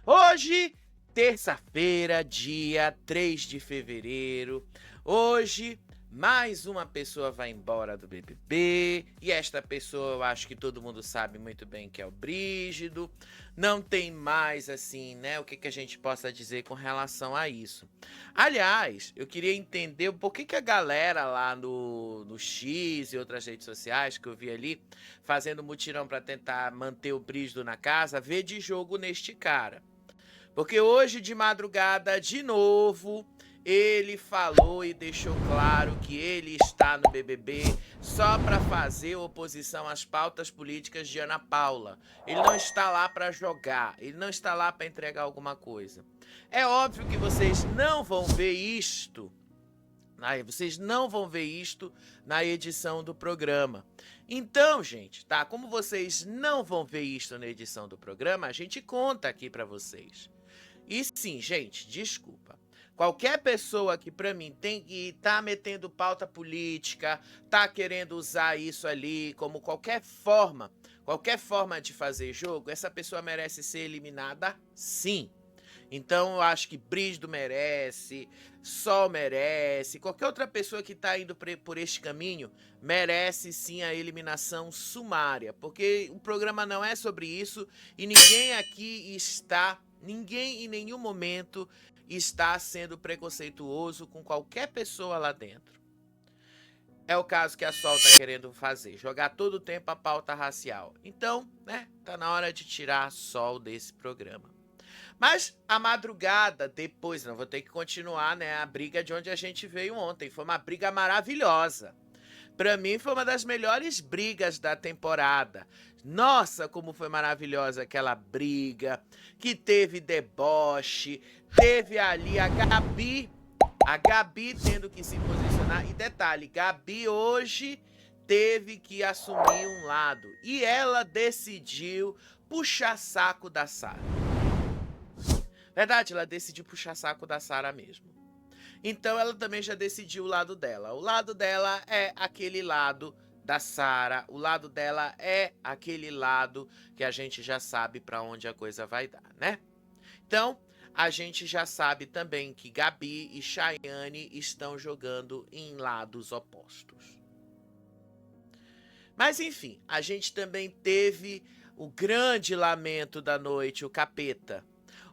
Hoje, terça-feira, dia 3 de fevereiro. Hoje, mais uma pessoa vai embora do BBB. E esta pessoa, eu acho que todo mundo sabe muito bem que é o Brígido. Não tem mais, assim, né, o que a gente possa dizer com relação a isso. Aliás, eu queria entender por que a galera lá no X e outras redes sociais que eu vi ali, fazendo mutirão para tentar manter o Brígido na casa, vê de jogo neste cara. Porque hoje de madrugada, de novo, ele falou e deixou claro que ele está no BBB só para fazer oposição às pautas políticas de Ana Paula. Ele não está lá para jogar, ele não está lá para entregar alguma coisa. É óbvio que vocês não vão ver isto. Vocês não vão ver isto na edição do programa. Então, gente, tá? Como vocês não vão ver isto na edição do programa, a gente conta aqui para vocês. E sim, gente, desculpa. Qualquer pessoa que pra mim tem que tá metendo pauta política, tá querendo usar isso ali como qualquer forma de fazer jogo, essa pessoa merece ser eliminada, sim. Então eu acho que Brígido merece, Sol merece, qualquer outra pessoa que tá indo por este caminho merece sim a eliminação sumária, porque o programa não é sobre isso e ninguém em nenhum momento está sendo preconceituoso com qualquer pessoa lá dentro. É o caso que a Sol tá querendo fazer, jogar todo o tempo a pauta racial. Então, né, tá na hora de tirar a Sol desse programa. Mas a madrugada depois, não vou ter que continuar, né, a briga de onde a gente veio ontem. Foi uma briga maravilhosa. Pra mim foi uma das melhores brigas da temporada. Nossa, como foi maravilhosa aquela briga, que teve deboche, teve ali a Gabi tendo que se posicionar. E detalhe, Gabi hoje teve que assumir um lado e ela decidiu puxar saco da Sara. Verdade, ela decidiu puxar saco da Sara mesmo. Então ela também já decidiu o lado dela. O lado dela é aquele lado da Sara. O lado dela é aquele lado que a gente já sabe para onde a coisa vai dar, né? Então, a gente já sabe também que Gabi e Chayane estão jogando em lados opostos. Mas enfim, a gente também teve o grande lamento da noite, o Capeta.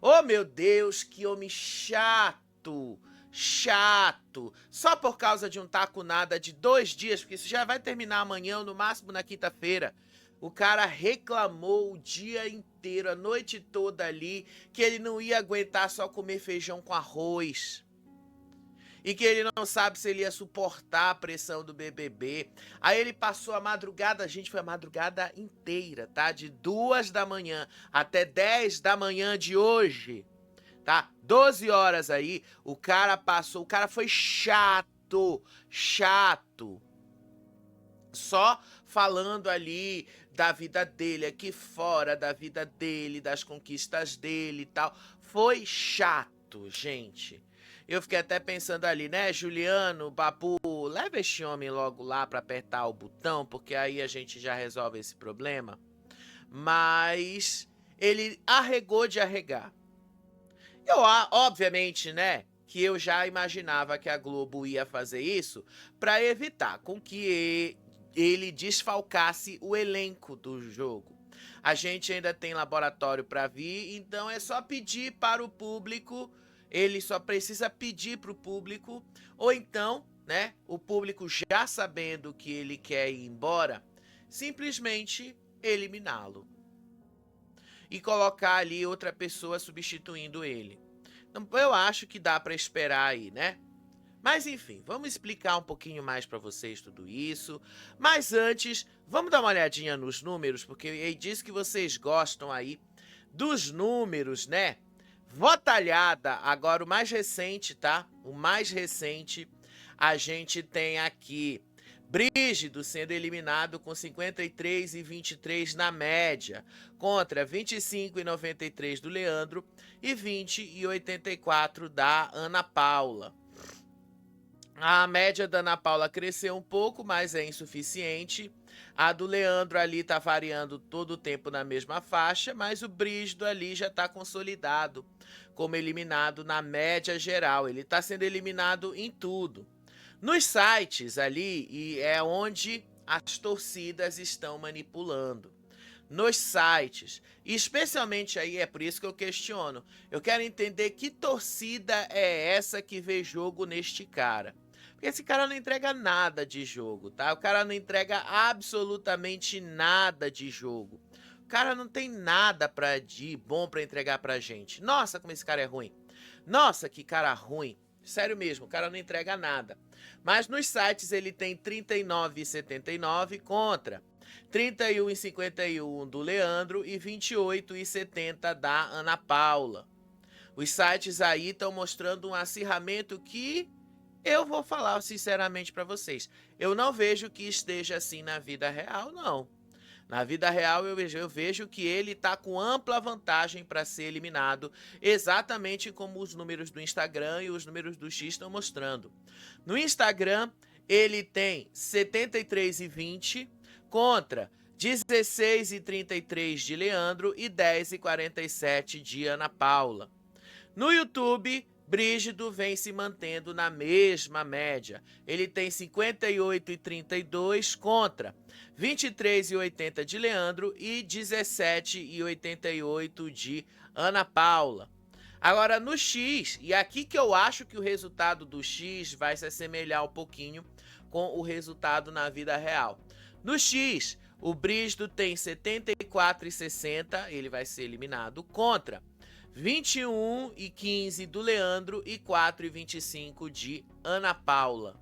Oh, meu Deus, que homem chato! Chato! Só por causa de um taco nada de 2 dias, porque isso já vai terminar amanhã ou no máximo na quinta-feira. O cara reclamou o dia inteiro, a noite toda ali, que ele não ia aguentar só comer feijão com arroz. E que ele não sabe se ele ia suportar a pressão do BBB. Aí ele passou a madrugada, gente, foi a madrugada inteira, tá? De 2 da manhã até 10 da manhã de hoje, tá? 12 horas aí, o cara foi chato. Só falando ali da vida dele, aqui fora, da vida dele, das conquistas dele e tal. Foi chato, gente. Eu fiquei até pensando ali, né, Juliano, Babu, leva este homem logo lá pra apertar o botão, porque aí a gente já resolve esse problema. Mas ele arregou de arregar. Obviamente, né, que eu já imaginava que a Globo ia fazer isso pra evitar com que ele desfalcasse o elenco do jogo. A gente ainda tem laboratório pra vir, então é só pedir para o público. Ele só precisa pedir para o público, ou então, né, o público já sabendo que ele quer ir embora, simplesmente eliminá-lo. E colocar ali outra pessoa substituindo ele. Então, eu acho que dá para esperar aí, né? Mas enfim, vamos explicar um pouquinho mais para vocês tudo isso. Mas antes, vamos dar uma olhadinha nos números, porque ele diz que vocês gostam aí dos números, né? Votalhada, agora o mais recente, tá? O mais recente, a gente tem aqui Brígido sendo eliminado com 53,23 na média, contra 25,93 do Leandro e 20,84 da Ana Paula. A média da Ana Paula cresceu um pouco, mas é insuficiente. A do Leandro ali tá variando todo o tempo na mesma faixa, mas o Brígido ali já está consolidado como eliminado na média geral. Ele está sendo eliminado em tudo. Nos sites ali, e é onde as torcidas estão manipulando. Nos sites, especialmente aí, é por isso que eu questiono. Eu quero entender que torcida é essa que vê jogo neste cara. Porque esse cara não entrega nada de jogo, tá? O cara não entrega absolutamente nada de jogo. O cara não tem nada de bom pra entregar pra gente. Nossa, como esse cara é ruim. Nossa, que cara ruim. Sério mesmo, o cara não entrega nada. Mas nos sites ele tem 39,79 contra 31,51 do Leandro e 28,70 da Ana Paula. Os sites aí estão mostrando um acirramento que eu vou falar sinceramente para vocês. Eu não vejo que esteja assim na vida real, não. Na vida real, eu vejo que ele está com ampla vantagem para ser eliminado, exatamente como os números do Instagram e os números do X estão mostrando. No Instagram, ele tem 73,20 contra 16,33 de Leandro e 10,47 de Ana Paula. No YouTube, Brígido vem se mantendo na mesma média. Ele tem 58,32 contra 23,80 de Leandro e 17,88 de Ana Paula. Agora no X, e aqui que eu acho que o resultado do X vai se assemelhar um pouquinho com o resultado na vida real. No X, o Brígido tem 74,60, ele vai ser eliminado, contra 21,15 do Leandro e 4,25 de Ana Paula.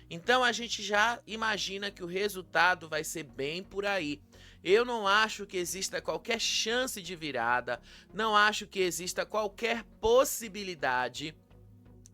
Então a gente já imagina que o resultado vai ser bem por aí. Eu não acho que exista qualquer chance de virada, não acho que exista qualquer possibilidade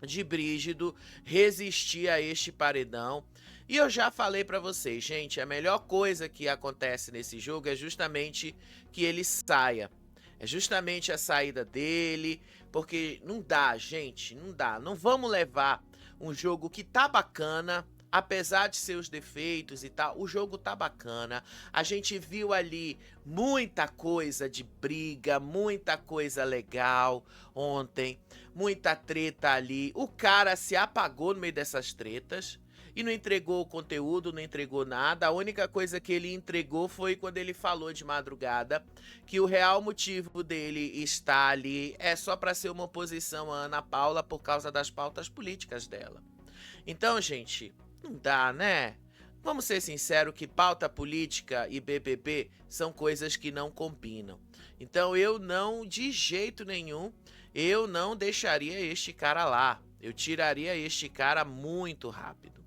de Brígido resistir a este paredão. E eu já falei pra vocês, gente, a melhor coisa que acontece nesse jogo é justamente que ele saia. É justamente a saída dele, porque não dá, gente, não dá. Não vamos levar um jogo que tá bacana, apesar de seus defeitos e tal, o jogo tá bacana. A gente viu ali muita coisa de briga, muita coisa legal ontem, muita treta ali. O cara se apagou no meio dessas tretas e não entregou o conteúdo, não entregou nada. A única coisa que ele entregou foi quando ele falou de madrugada que o real motivo dele estar ali é só para ser uma oposição à Ana Paula por causa das pautas políticas dela. Então, gente, não dá, né? Vamos ser sinceros que pauta política e BBB são coisas que não combinam. Então eu não, de jeito nenhum, eu não deixaria este cara lá. Eu tiraria este cara muito rápido.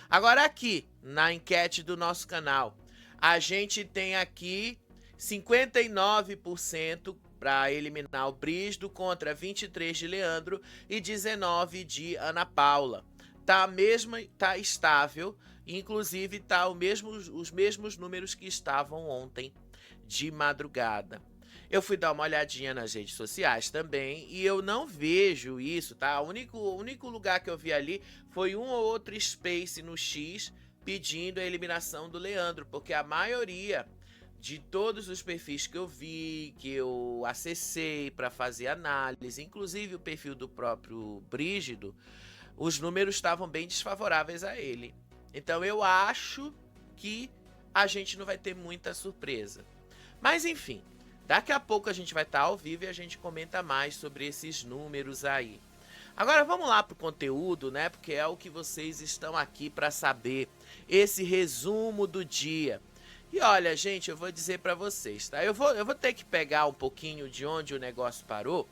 Agora aqui, na enquete do nosso canal, a gente tem aqui 59% para eliminar o Brígido contra 23 de Leandro e 19 de Ana Paula. Tá estável, inclusive tá os mesmos números que estavam ontem de madrugada. Eu fui dar uma olhadinha nas redes sociais também e eu não vejo isso, tá? O único lugar que eu vi ali foi um ou outro space no X pedindo a eliminação do Leandro, porque a maioria de todos os perfis que eu vi, que eu acessei para fazer análise, inclusive o perfil do próprio Brígido, os números estavam bem desfavoráveis a ele. Então eu acho que a gente não vai ter muita surpresa. Mas enfim, daqui a pouco a gente vai estar ao vivo e a gente comenta mais sobre esses números aí. Agora vamos lá pro conteúdo, né? Porque é o que vocês estão aqui para saber. Esse resumo do dia. E olha, gente, eu vou dizer para vocês, tá? Eu vou ter que pegar um pouquinho de onde o negócio parou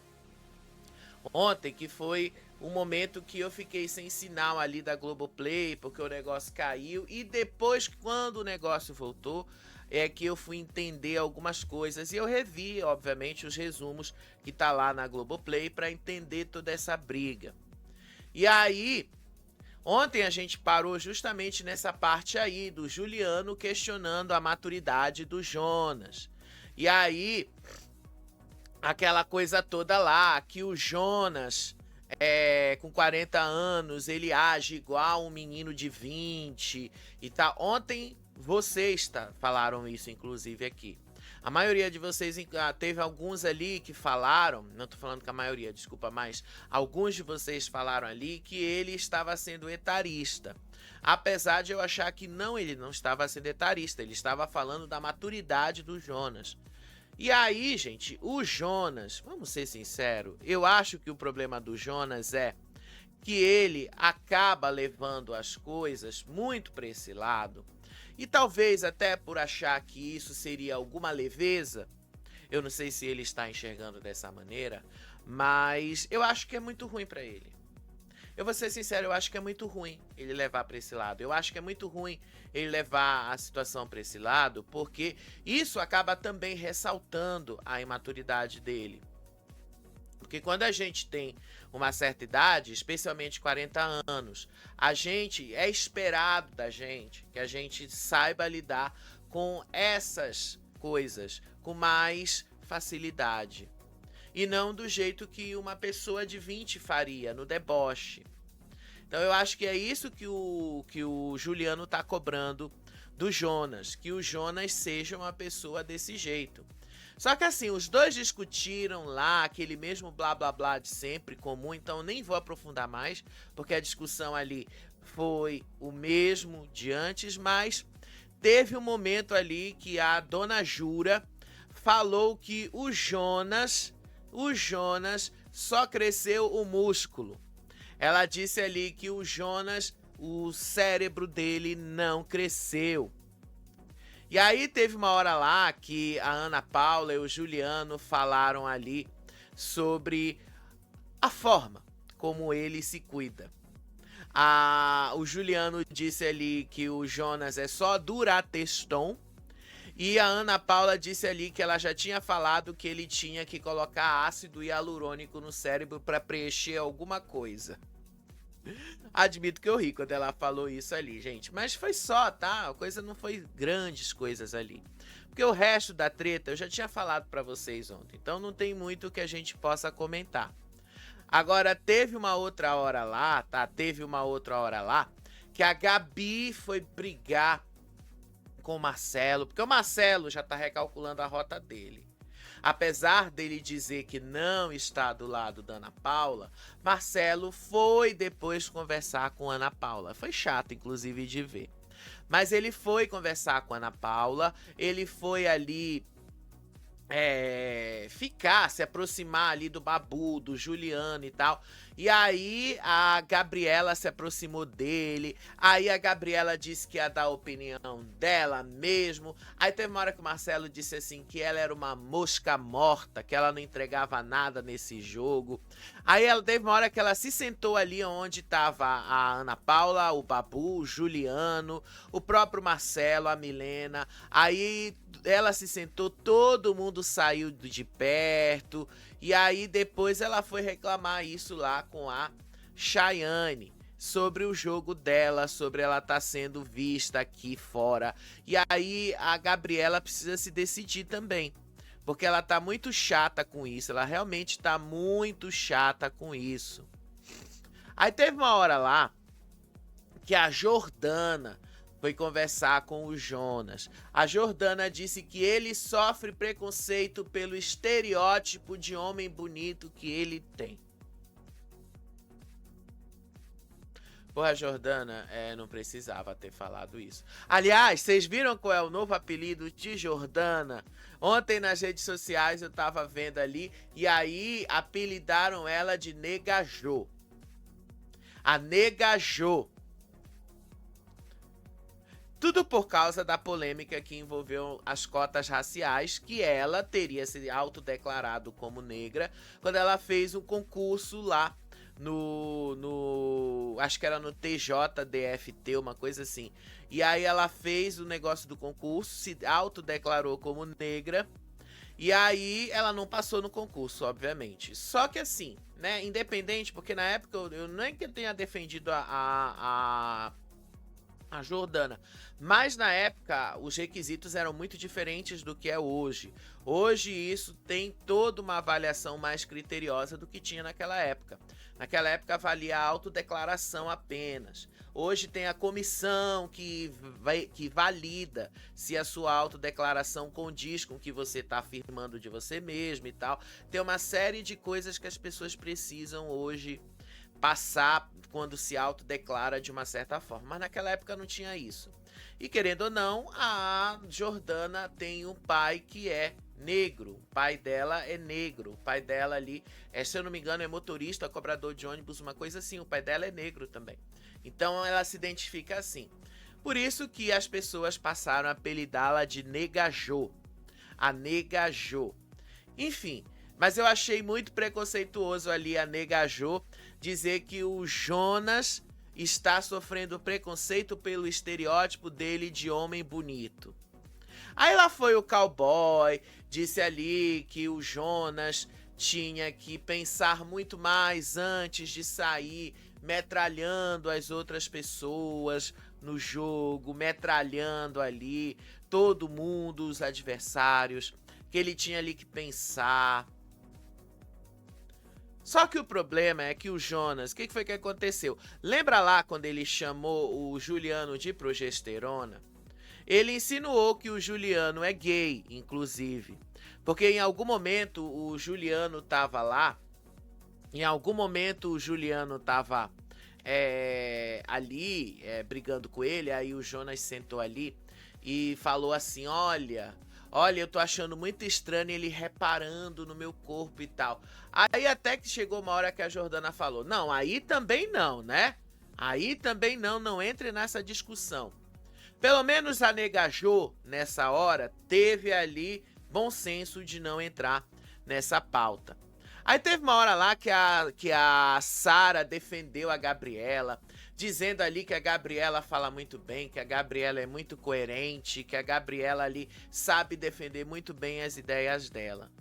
ontem, que foi um momento que eu fiquei sem sinal ali da Globoplay, porque o negócio caiu. E depois, quando o negócio voltou, é que eu fui entender algumas coisas. E eu revi, obviamente, os resumos que tá lá na Globoplay para entender toda essa briga. E aí, Ontem a gente parou justamente nessa parte aí do Juliano questionando a maturidade do Jonas. E aí, aquela coisa toda lá, que o Jonas, com 40 anos, ele age igual um menino de 20 e tal. Ontem vocês falaram isso, inclusive, aqui. A maioria de vocês, teve alguns ali que falaram, não tô falando que a maioria, desculpa, mas alguns de vocês falaram ali que ele estava sendo etarista. Apesar de eu achar que não, ele não estava sendo etarista, ele estava falando da maturidade do Jonas. E aí, gente, o Jonas, vamos ser sinceros, eu acho que o problema do Jonas é que ele acaba levando as coisas muito para esse lado. E talvez até por achar que isso seria alguma leveza, eu não sei se ele está enxergando dessa maneira, mas eu acho que é muito ruim para ele. Eu vou ser sincero, eu acho que é muito ruim ele levar para esse lado. Eu acho que é muito ruim ele levar a situação para esse lado, porque isso acaba também ressaltando a imaturidade dele. Porque quando a gente tem uma certa idade, especialmente 40 anos, a gente é esperado da gente que a gente saiba lidar com essas coisas com mais facilidade. E não do jeito que uma pessoa de 20 faria, no deboche. Então eu acho que é isso que o Juliano tá cobrando do Jonas, que o Jonas seja uma pessoa desse jeito. Só que assim, os dois discutiram lá aquele mesmo blá blá blá de sempre, comum, então nem vou aprofundar mais, porque a discussão ali foi o mesmo de antes, mas teve um momento ali que a dona Jura falou que o Jonas só cresceu o músculo. Ela disse ali que o Jonas, o cérebro dele não cresceu. E aí teve uma hora lá que a Ana Paula e o Juliano falaram ali sobre a forma como ele se cuida. O Juliano disse ali que o Jonas é só Durateston. E a Ana Paula disse ali que ela já tinha falado que ele tinha que colocar ácido hialurônico no cérebro para preencher alguma coisa. Admito que eu ri quando ela falou isso ali, gente. Mas foi só, tá? A coisa não foi grandes coisas ali. Porque o resto da treta eu já tinha falado pra vocês ontem. Então não tem muito que a gente possa comentar. Agora, teve uma outra hora lá, tá? Teve uma outra hora lá que a Gabi foi brigar com o Marcelo. Porque o Marcelo já tá recalculando a rota dele. Apesar dele dizer que não está do lado da Ana Paula, Marcelo foi depois conversar com Ana Paula. Foi chato, inclusive, de ver. Mas ele foi conversar com Ana Paula, ele foi ali se aproximar ali do Babu, do Juliano e tal. E aí a Gabriela se aproximou dele. Aí a Gabriela disse que ia dar a opinião dela mesmo. Aí teve uma hora que o Marcelo disse assim que ela era uma mosca morta, que ela não entregava nada nesse jogo. Aí ela teve uma hora que ela se sentou ali onde estava a Ana Paula, o Babu, o Juliano, o próprio Marcelo, a Milena. Aí ela se sentou, todo mundo saiu de perto. E aí depois ela foi reclamar isso lá com a Chayane, sobre o jogo dela, sobre ela estar sendo vista aqui fora. E aí a Gabriela precisa se decidir também, porque ela tá muito chata com isso, ela realmente tá muito chata com isso. Aí teve uma hora lá que a Jordana foi conversar com o Jonas. A Jordana disse que ele sofre preconceito pelo estereótipo de homem bonito que ele tem. Porra, Jordana, não precisava ter falado isso. Aliás, vocês viram qual é o novo apelido de Jordana? Ontem nas redes sociais eu tava vendo ali, e aí apelidaram ela de Nega Jô. A Nega Jô. Tudo por causa da polêmica que envolveu as cotas raciais, que ela teria se autodeclarado como negra quando ela fez um concurso lá acho que era no TJDFT, uma coisa assim. E aí ela fez o negócio do concurso, se autodeclarou como negra. E aí ela não passou no concurso, obviamente. Só que assim, né, independente, porque na época eu não é que eu tenha defendido a Jordana. Mas na época os requisitos eram muito diferentes do que é hoje. Hoje isso tem toda uma avaliação mais criteriosa do que tinha naquela época. Naquela época valia a autodeclaração apenas. Hoje tem a comissão que valida se a sua autodeclaração condiz com o que você está afirmando de você mesmo e tal. Tem uma série de coisas que as pessoas precisam hoje passar quando se autodeclara de uma certa forma, mas naquela época não tinha isso. E querendo ou não, a Jordana tem um pai que é negro, o pai dela é negro, o pai dela ali, se eu não me engano, é motorista, cobrador de ônibus, uma coisa assim, o pai dela é negro também. Então ela se identifica assim. Por isso que as pessoas passaram a apelidá-la de Nega Jo, a Nega Jo. Enfim, mas eu achei muito preconceituoso ali a Nega Jo dizer que o Jonas está sofrendo preconceito pelo estereótipo dele de homem bonito. Aí lá foi o cowboy, disse ali que o Jonas tinha que pensar muito mais antes de sair metralhando as outras pessoas no jogo, metralhando ali todo mundo, os adversários, que ele tinha ali que pensar. Só que o problema é que o Jonas, o que foi que aconteceu? Lembra lá quando ele chamou o Juliano de progesterona? Ele insinuou que o Juliano é gay, inclusive. Porque em algum momento o Juliano tava lá, ali, brigando com ele, aí o Jonas sentou ali e falou assim, olha, eu tô achando muito estranho ele reparando no meu corpo e tal. Aí até que chegou uma hora que a Jordana falou, não, aí também não, né? Aí também não entre nessa discussão. Pelo menos a Nega Jo, nessa hora, teve ali bom senso de não entrar nessa pauta. Aí teve uma hora lá que a Sara defendeu a Gabriela, dizendo ali que a Gabriela fala muito bem, que a Gabriela é muito coerente, que a Gabriela ali sabe defender muito bem as ideias dela.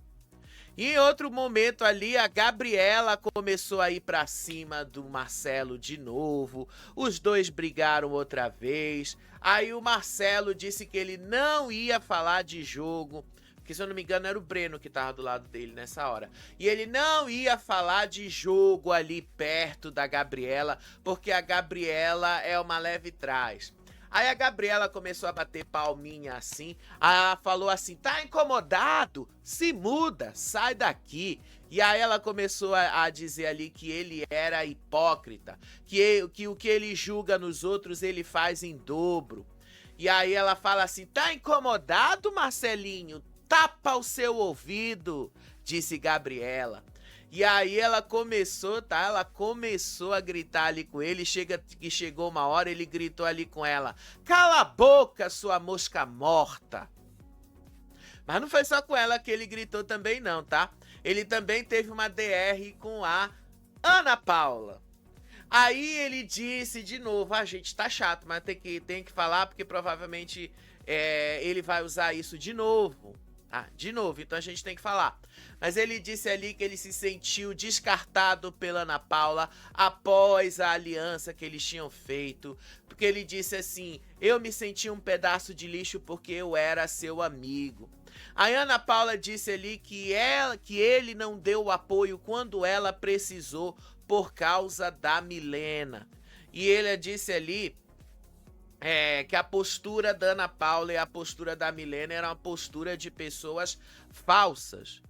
E em outro momento ali, a Gabriela começou a ir pra cima do Marcelo de novo. Os dois brigaram outra vez. Aí o Marcelo disse que ele não ia falar de jogo. Porque, se eu não me engano, era o Breno que tava do lado dele nessa hora. E ele não ia falar de jogo ali perto da Gabriela, porque a Gabriela é uma leve trás. Aí a Gabriela começou a bater palminha assim, ela falou assim, tá incomodado? Se muda, sai daqui. E aí ela começou a dizer ali que ele era hipócrita, que o que ele julga nos outros ele faz em dobro. E aí ela fala assim, tá incomodado, Marcelinho? Tapa o seu ouvido, disse Gabriela. E aí ela começou, tá? Ela começou a gritar ali com ele, chegou uma hora, ele gritou ali com ela, cala a boca, sua mosca morta. Mas não foi só com ela que ele gritou também não, tá? Ele também teve uma DR com a Ana Paula. Aí ele disse de novo, gente, tá chato, mas tem que falar porque provavelmente ele vai usar isso de novo. De novo, então a gente tem que falar. Mas ele disse ali que ele se sentiu descartado pela Ana Paula após a aliança que eles tinham feito. Porque ele disse assim, eu me senti um pedaço de lixo porque eu era seu amigo. A Ana Paula disse ali que ele não deu o apoio quando ela precisou por causa da Milena. E ele disse ali que a postura da Ana Paula e a postura da Milena era uma postura de pessoas falsas.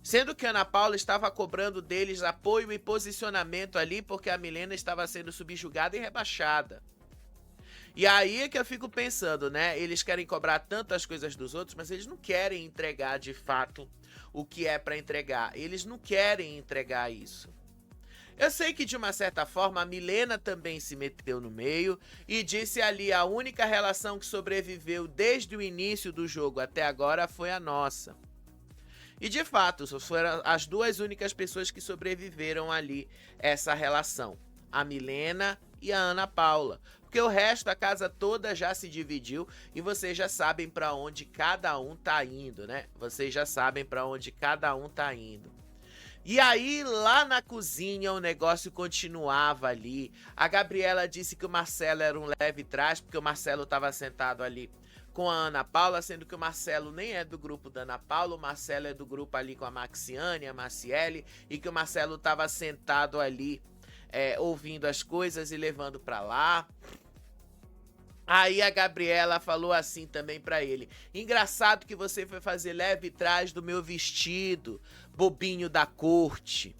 Sendo que a Ana Paula estava cobrando deles apoio e posicionamento ali porque a Milena estava sendo subjugada e rebaixada. E aí é que eu fico pensando, né? Eles querem cobrar tantas coisas dos outros, mas eles não querem entregar de fato o que é para entregar. Eles não querem entregar isso. Eu sei que de uma certa forma a Milena também se meteu no meio e disse ali a única relação que sobreviveu desde o início do jogo até agora foi a nossa. E de fato, foram as duas únicas pessoas que sobreviveram ali essa relação, a Milena e a Ana Paula. porque o resto, a casa toda já se dividiu e vocês já sabem pra onde cada um tá indo, né? Vocês já sabem pra onde cada um tá indo. E aí, lá na cozinha, o negócio continuava ali. A Gabriela disse que o Marcelo era um leve trás, porque o Marcelo estava sentado ali com a Ana Paula, sendo que o Marcelo nem é do grupo da Ana Paula, o Marcelo é do grupo ali com a Maxiane, a Maciele, e que o Marcelo estava sentado ali, ouvindo as coisas e levando pra lá. Aí a Gabriela falou assim também pra ele: engraçado que você foi fazer leve trás do meu vestido, bobinho da corte.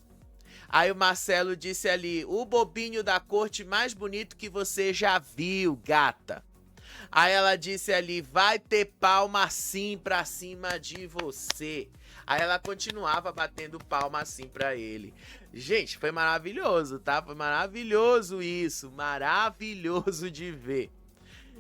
Aí o Marcelo disse ali: o bobinho da corte mais bonito que você já viu, gata. Aí ela disse ali: vai ter palma assim pra cima de você. Aí ela continuava batendo palma assim pra ele. Gente, foi maravilhoso, tá? Foi maravilhoso isso, maravilhoso de ver.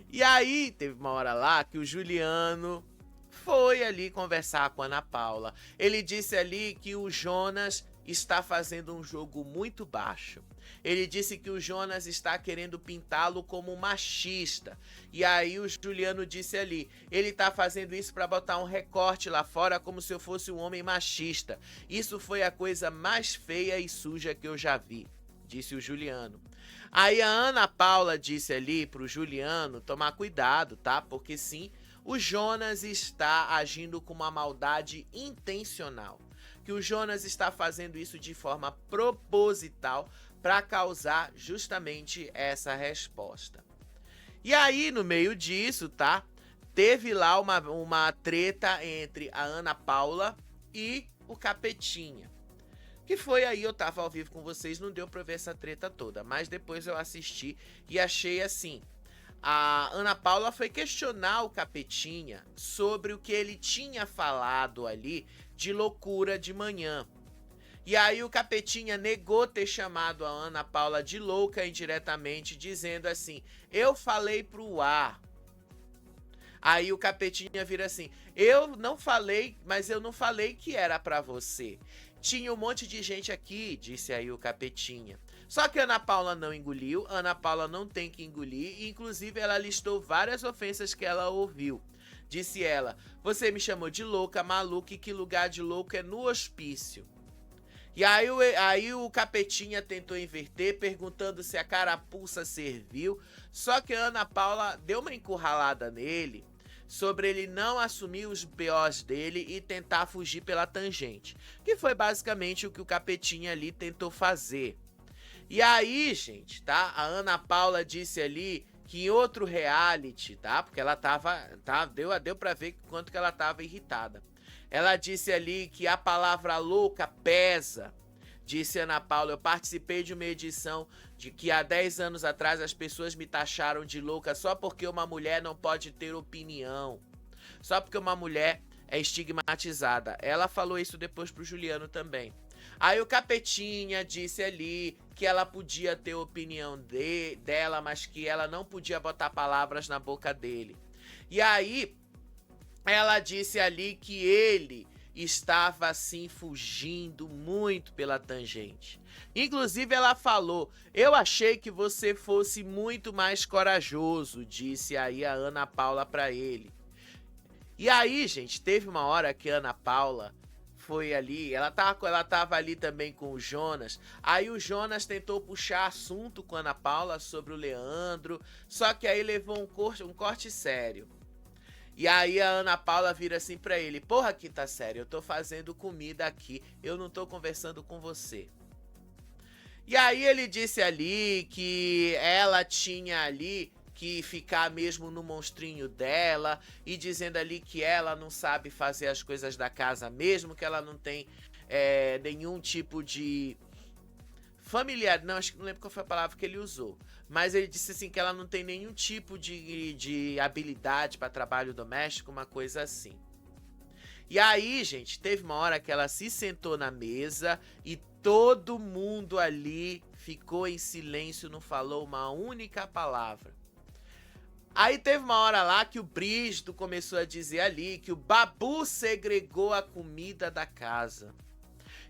E aí, teve uma hora lá que o Juliano foi ali conversar com a Ana Paula. Ele disse ali que o Jonas está fazendo um jogo muito baixo. Ele disse que o Jonas está querendo pintá-lo como machista. E aí o Juliano disse ali: ele está fazendo isso para botar um recorte lá fora como se eu fosse um homem machista. Isso foi a coisa mais feia e suja que eu já vi, disse o Juliano. Aí a Ana Paula disse ali pro Juliano tomar cuidado, tá? Porque sim, o Jonas está agindo com uma maldade intencional. Que o Jonas está fazendo isso de forma proposital para causar justamente essa resposta. E aí, no meio disso, tá? Teve lá uma treta entre a Ana Paula e o Capetinha. Que foi aí, eu tava ao vivo com vocês, não deu pra ver essa treta toda. Mas depois eu assisti e achei assim. A Ana Paula foi questionar o Capetinha sobre o que ele tinha falado ali de loucura de manhã. E aí o Capetinha negou ter chamado a Ana Paula de louca indiretamente, dizendo assim: eu falei pro ar. Aí o Capetinha vira assim: eu não falei, mas eu não falei que era pra você. Tinha um monte de gente aqui, disse aí o Capetinha. Só que a Ana Paula não engoliu, a Ana Paula não tem que engolir, e inclusive ela listou várias ofensas que ela ouviu. Disse ela: você me chamou de louca, maluca, e que lugar de louco é no hospício. E aí o Capetinha tentou inverter, perguntando se a carapuça serviu, só que a Ana Paula deu uma encurralada nele, sobre ele não assumir os BOs dele e tentar fugir pela tangente, que foi basicamente o que o Capetinha ali tentou fazer. E aí, gente, tá? A Ana Paula disse ali que em outro reality, tá? Porque ela deu pra ver quanto que ela tava irritada. Ela disse ali que a palavra louca pesa. Disse Ana Paula: eu participei de uma edição de que há 10 anos atrás as pessoas me taxaram de louca só porque uma mulher não pode ter opinião. Só porque uma mulher é estigmatizada. Ela falou isso depois pro Juliano também. Aí o Capetinha disse ali que ela podia ter opinião dela, mas que ela não podia botar palavras na boca dele. E aí ela disse ali que ele estava assim fugindo muito pela tangente. Inclusive ela falou: eu achei que você fosse muito mais corajoso, disse aí a Ana Paula pra ele. E aí, gente, teve uma hora que a Ana Paula foi ali, ela tava ali também com o Jonas. Aí o Jonas tentou puxar assunto com a Ana Paula sobre o Leandro, só que aí levou um corte sério. E aí a Ana Paula vira assim pra ele: porra, quinta série, eu tô fazendo comida aqui, eu não tô conversando com você. E aí ele disse ali que ela tinha ali que ficar mesmo no monstrinho dela, e dizendo ali que ela não sabe fazer as coisas da casa mesmo, que ela não tem nenhum tipo de familiar, não, acho que não lembro qual foi a palavra que ele usou, mas ele disse assim que ela não tem nenhum tipo de habilidade para trabalho doméstico, uma coisa assim. E aí, gente, teve uma hora que ela se sentou na mesa e todo mundo ali ficou em silêncio, não falou uma única palavra. Aí teve uma hora lá que o Brígido começou a dizer ali que o Babu segregou a comida da casa.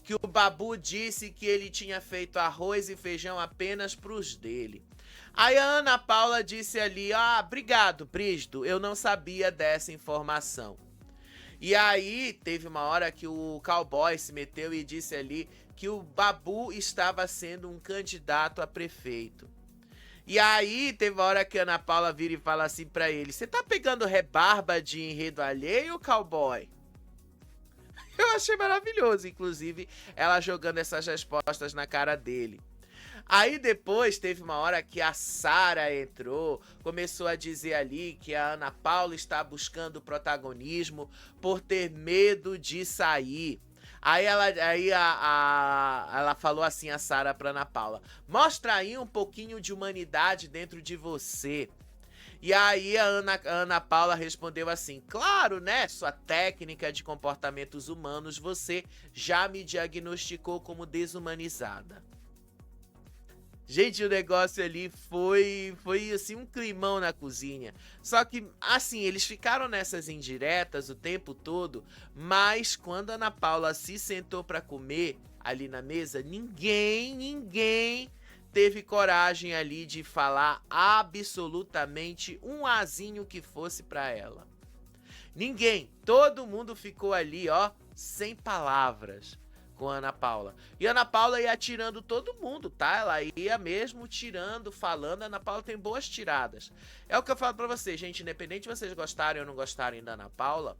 que o Babu disse que ele tinha feito arroz e feijão apenas pros dele. Aí a Ana Paula disse ali, obrigado, Brígido, eu não sabia dessa informação. E aí teve uma hora que o cowboy se meteu e disse ali que o Babu estava sendo um candidato a prefeito. E aí teve uma hora que a Ana Paula vira e fala assim pra ele, você tá pegando rebarba de enredo alheio, cowboy? Eu achei maravilhoso, inclusive, ela jogando essas respostas na cara dele. Aí depois teve uma hora que a Sara entrou, começou a dizer ali que a Ana Paula está buscando protagonismo por ter medo de sair. Aí ela falou assim, a Sara pra Ana Paula, mostra aí um pouquinho de humanidade dentro de você. E aí a Ana Paula respondeu assim, claro, né, sua técnica de comportamentos humanos, você já me diagnosticou como desumanizada. Gente, o negócio ali foi assim um climão na cozinha. Só que, assim, eles ficaram nessas indiretas o tempo todo, mas quando a Ana Paula se sentou pra comer ali na mesa, ninguém teve coragem ali de falar absolutamente um azinho que fosse pra ela. Ninguém, todo mundo ficou ali, ó, sem palavras com a Ana Paula. E a Ana Paula ia tirando todo mundo, tá? Ela ia mesmo tirando, falando. A Ana Paula tem boas tiradas. É o que eu falo pra vocês, gente. Independente de vocês gostarem ou não gostarem da Ana Paula,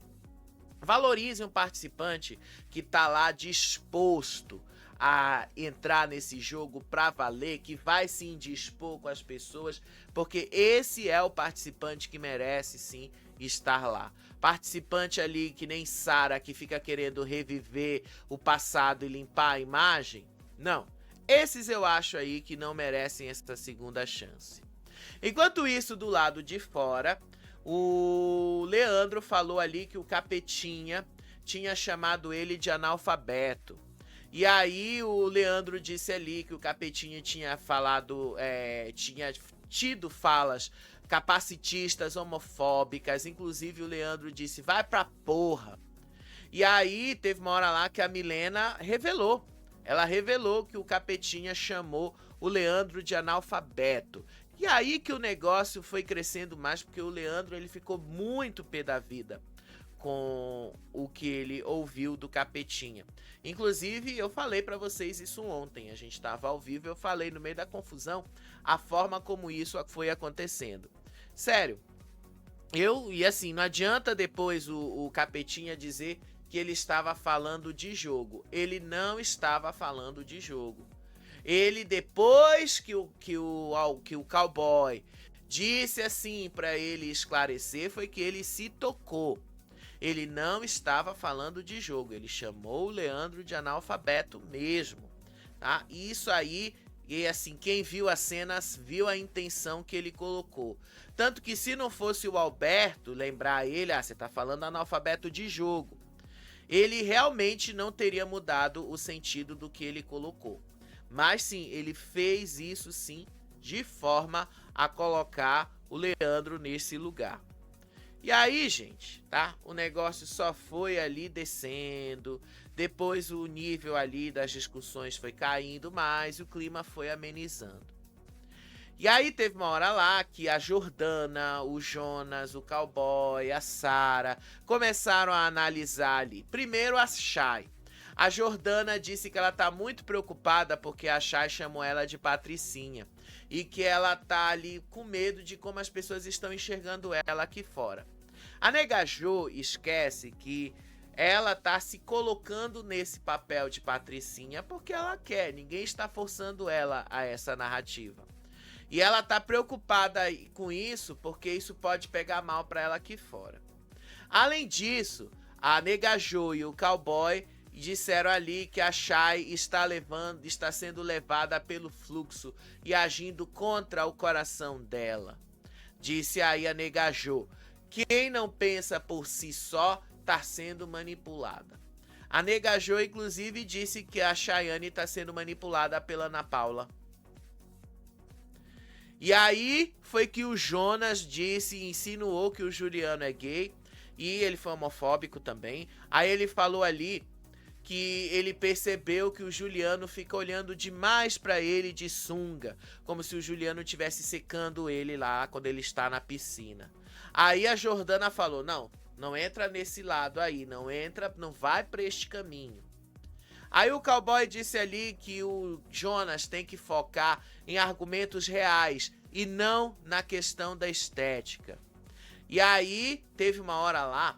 valorize um participante que tá lá disposto a entrar nesse jogo pra valer, que vai se indispor com as pessoas, porque esse é o participante que merece sim estar lá. Participante ali que nem Sara, que fica querendo reviver o passado e limpar a imagem, não. Esses eu acho aí que não merecem essa segunda chance. Enquanto isso, do lado de fora, o Leandro falou ali que o Capetinha tinha chamado ele de analfabeto. E aí o Leandro disse ali que o Capetinha tinha falado, tinha tido falas capacitistas, homofóbicas. Inclusive o Leandro disse, vai pra porra. E aí teve uma hora lá que a Milena revelou. Ela revelou que o Capetinha chamou o Leandro de analfabeto. E aí que o negócio foi crescendo mais, porque o Leandro ele ficou muito pé da vida com o que ele ouviu do Capetinha. Inclusive, eu falei pra vocês isso ontem, a gente tava ao vivo, eu falei no meio da confusão a forma como isso foi acontecendo. Sério, e assim, não adianta depois o Capetinha dizer que ele estava falando de jogo. Ele não estava falando de jogo. Ele, depois que o cowboy disse assim pra ele esclarecer, foi que ele se tocou. Ele não estava falando de jogo, ele chamou o Leandro de analfabeto mesmo, tá? Isso aí, e assim, quem viu as cenas viu a intenção que ele colocou. Tanto que se não fosse o Alberto lembrar ele, você tá falando analfabeto de jogo, ele realmente não teria mudado o sentido do que ele colocou. Mas sim, ele fez isso sim, de forma a colocar o Leandro nesse lugar. E aí, gente, tá? O negócio só foi ali descendo, depois o nível ali das discussões foi caindo mais, o clima foi amenizando. E aí teve uma hora lá que a Jordana, o Jonas, o Cowboy, a Sara começaram a analisar ali. Primeiro a Chay. A Jordana disse que ela tá muito preocupada porque a Chay chamou ela de Patricinha. E que ela tá ali com medo de como as pessoas estão enxergando ela aqui fora. A Nega Jo esquece que ela tá se colocando nesse papel de Patricinha porque ela quer, ninguém está forçando ela a essa narrativa. E ela tá preocupada com isso porque isso pode pegar mal pra ela aqui fora. Além disso, a Nega Jo e o Cowboy disseram ali que a Chay está sendo levada pelo fluxo e agindo contra o coração dela. Disse aí a Nega Jo, quem não pensa por si só tá sendo manipulada. A Nega Jo inclusive disse que a Chayane tá sendo manipulada pela Ana Paula. E aí foi que o Jonas disse, insinuou que o Juliano é gay e ele foi homofóbico também. Aí ele falou ali que ele percebeu que o Juliano fica olhando demais pra ele de sunga, como se o Juliano estivesse secando ele lá quando ele está na piscina. Aí a Jordana falou: não entra nesse lado aí, não vai pra este caminho. Aí o cowboy disse ali que o Jonas tem que focar em argumentos reais e não na questão da estética. E aí teve uma hora lá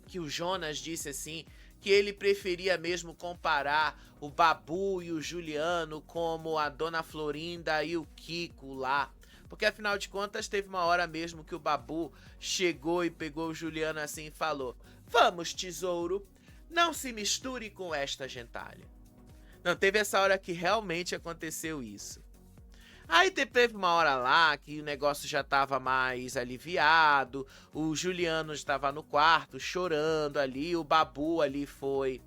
que o Jonas disse assim que ele preferia mesmo comparar o Babu e o Juliano como a Dona Florinda e o Kiko lá. Porque afinal de contas teve uma hora mesmo que o Babu chegou e pegou o Juliano assim e falou: "Vamos, tesouro, não se misture com esta gentalha." Não, teve essa hora que realmente aconteceu isso. Aí teve uma hora lá que o negócio já tava mais aliviado, o Juliano estava no quarto chorando ali, o Babu ali foi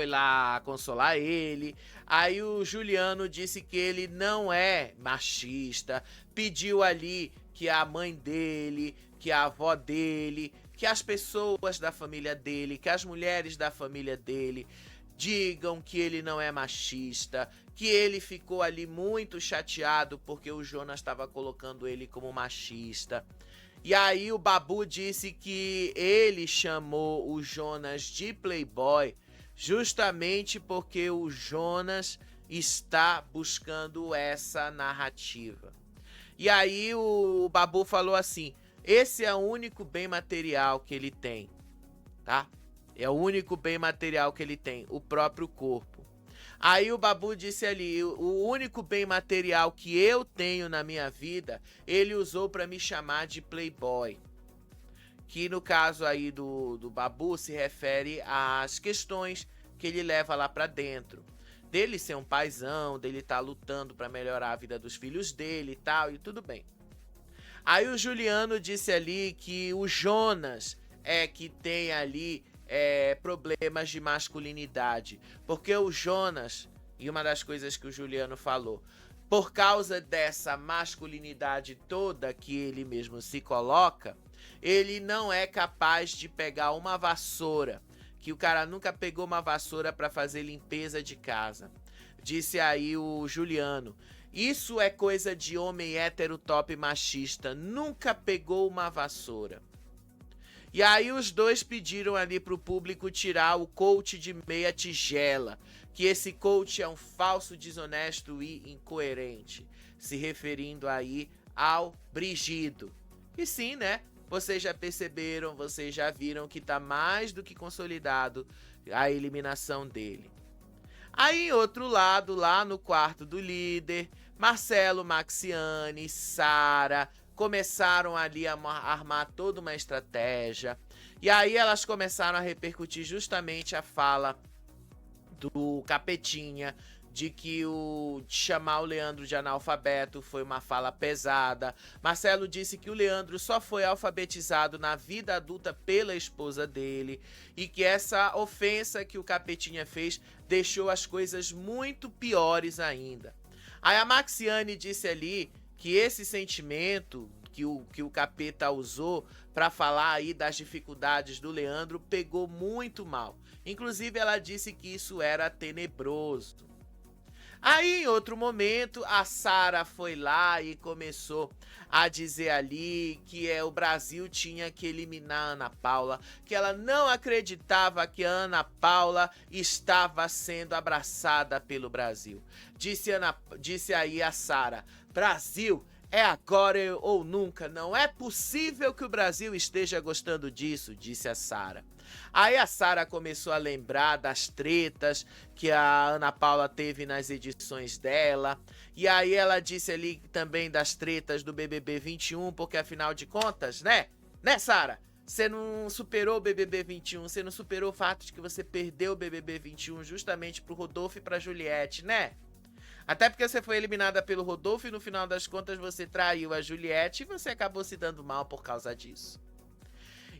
lá consolar ele. Aí o Juliano disse que ele não é machista, pediu ali que a mãe dele, que a avó dele, que as pessoas da família dele, que as mulheres da família dele digam que ele não é machista, que ele ficou ali muito chateado porque o Jonas estava colocando ele como machista. E aí o Babu disse que ele chamou o Jonas de playboy justamente porque o Jonas está buscando essa narrativa. E aí o Babu falou assim: esse é o único bem material que ele tem, tá? É o único bem material que ele tem, o próprio corpo. Aí o Babu disse ali: o único bem material que eu tenho na minha vida, ele usou para me chamar de playboy. Que no caso aí do Babu se refere às questões que ele leva lá para dentro. Dele ser um paizão, dele estar lutando para melhorar a vida dos filhos dele e tal, e tudo bem. Aí o Juliano disse ali que o Jonas é que tem ali problemas de masculinidade. Porque o Jonas, e uma das coisas que o Juliano falou, por causa dessa masculinidade toda que ele mesmo se coloca, ele não é capaz de pegar uma vassoura, que o cara nunca pegou uma vassoura para fazer limpeza de casa. Disse aí o Juliano: isso é coisa de homem hétero top machista, nunca pegou uma vassoura. E aí os dois pediram ali pro público tirar o coach de meia tigela, que esse coach é um falso, desonesto e incoerente, se referindo aí ao Brigido. E sim, né? Vocês já perceberam, vocês já viram que tá mais do que consolidado a eliminação dele. Aí, em outro lado, lá no quarto do líder, Marcelo, Maxiane, Sara começaram ali a armar toda uma estratégia. E aí elas começaram a repercutir justamente a fala do Capetinha, de que chamar o Leandro de analfabeto foi uma fala pesada. Marcelo disse que o Leandro só foi alfabetizado na vida adulta pela esposa dele e que essa ofensa que o Capetinha fez deixou as coisas muito piores ainda. Aí a Maxiane disse ali que esse sentimento que o Capeta usou para falar aí das dificuldades do Leandro pegou muito mal. Inclusive ela disse que isso era tenebroso. Aí, em outro momento, a Sara foi lá e começou a dizer ali que o Brasil tinha que eliminar a Ana Paula, que ela não acreditava que a Ana Paula estava sendo abraçada pelo Brasil. Disse aí a Sara: Brasil, é agora ou nunca, não é possível que o Brasil esteja gostando disso, disse a Sara. Aí a Sara começou a lembrar das tretas que a Ana Paula teve nas edições dela. E aí ela disse ali também das tretas do BBB 21, porque afinal de contas, né, Sara? Você não superou o BBB 21, você não superou o fato de que você perdeu o BBB 21 justamente pro Rodolfo e pra Juliette, né? Até porque você foi eliminada pelo Rodolfo e no final das contas você traiu a Juliette e você acabou se dando mal por causa disso.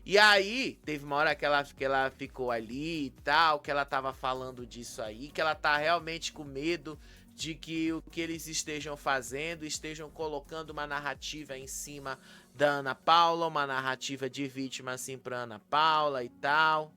E aí, teve uma hora que ela ficou ali e tal, que ela tava falando disso aí, que ela tá realmente com medo de que o que eles estejam fazendo, estejam colocando uma narrativa em cima da Ana Paula, uma narrativa de vítima assim pra Ana Paula e tal.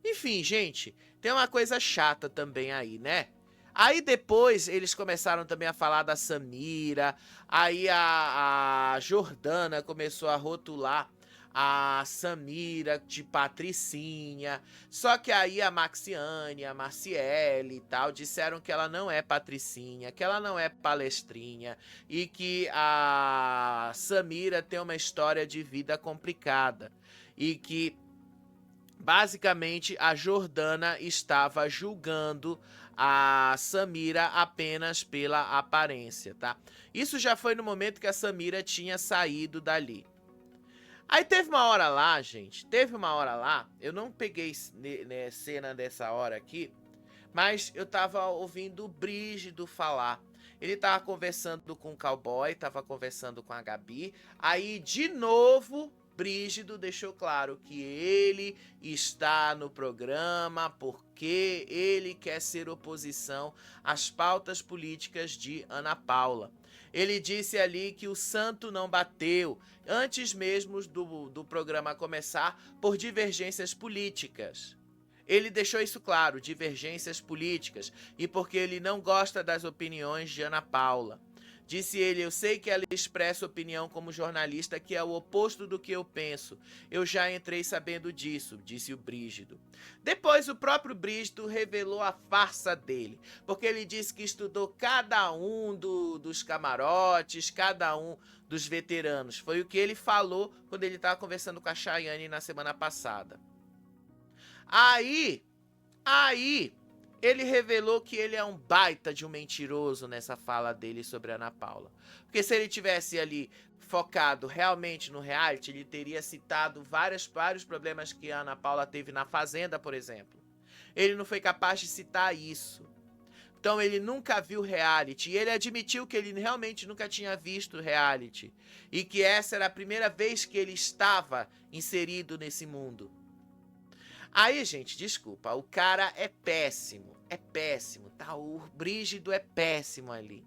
Enfim, gente, tem uma coisa chata também aí, né? Aí depois eles começaram também a falar da Samira, aí a Jordana começou a rotular a Samira de patricinha, só que aí a Maxiane, a Marciele e tal disseram que ela não é patricinha, que ela não é palestrinha e que a Samira tem uma história de vida complicada e que basicamente a Jordana estava julgando a Samira apenas pela aparência, tá? Isso já foi no momento que a Samira tinha saído dali. Aí teve uma hora lá, gente, eu não peguei cena dessa hora aqui, mas eu tava ouvindo o Brígido falar. Ele tava conversando com o cowboy, tava conversando com a Gabi, aí de novo Brígido deixou claro que ele está no programa porque ele quer ser oposição às pautas políticas de Ana Paula. Ele disse ali que o santo não bateu, antes mesmo do programa começar, por divergências políticas. Ele deixou isso claro, divergências políticas, e porque ele não gosta das opiniões de Ana Paula. Disse ele, eu sei que ela expressa opinião como jornalista que é o oposto do que eu penso. Eu já entrei sabendo disso, disse o Brígido. Depois o próprio Brígido revelou a farsa dele, porque ele disse que estudou cada um dos camarotes, cada um dos veteranos. Foi o que ele falou quando ele estava conversando com a Chayane na semana passada. Aí, ele revelou que ele é um baita de um mentiroso nessa fala dele sobre a Ana Paula. Porque se ele tivesse ali focado realmente no reality, ele teria citado vários problemas que a Ana Paula teve na Fazenda, por exemplo. Ele não foi capaz de citar isso. Então ele nunca viu reality. E ele admitiu que ele realmente nunca tinha visto reality. E que essa era a primeira vez que ele estava inserido nesse mundo. Aí, gente, desculpa, o cara é péssimo, tá? O Brígido é péssimo ali.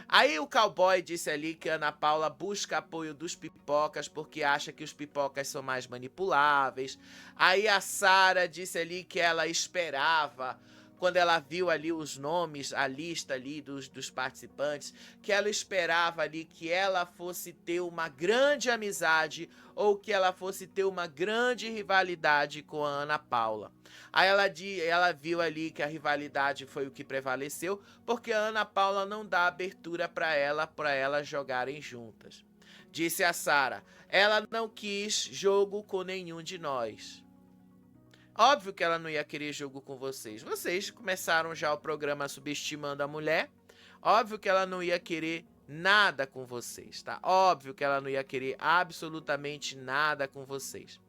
Aí o cowboy disse ali que a Ana Paula busca apoio dos pipocas porque acha que os pipocas são mais manipuláveis. Aí a Sara disse ali que ela esperava, quando ela viu ali os nomes, a lista ali dos participantes, que ela esperava ali que ela fosse ter uma grande amizade ou que ela fosse ter uma grande rivalidade com a Ana Paula. Aí ela viu ali que a rivalidade foi o que prevaleceu, porque a Ana Paula não dá abertura para elas jogarem juntas. Disse a Sara, ela não quis jogo com nenhum de nós. Óbvio que ela não ia querer jogo com vocês. Vocês começaram já o programa subestimando a mulher. Óbvio que ela não ia querer nada com vocês, tá? Óbvio que ela não ia querer absolutamente nada com vocês.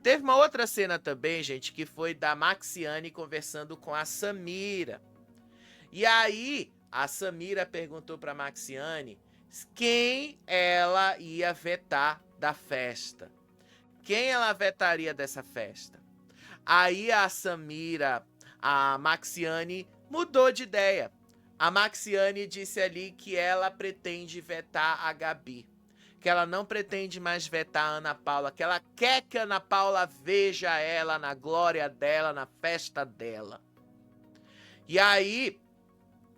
Teve uma outra cena também, gente, que foi da Maxiane conversando com a Samira. E aí, a Samira perguntou pra Maxiane quem ela ia vetar da festa. Quem ela vetaria dessa festa? Aí a Samira, a Maxiane, mudou de ideia. A Maxiane disse ali que ela pretende vetar a Gabi. Que ela não pretende mais vetar a Ana Paula. Que ela quer que a Ana Paula veja ela na glória dela, na festa dela. E aí,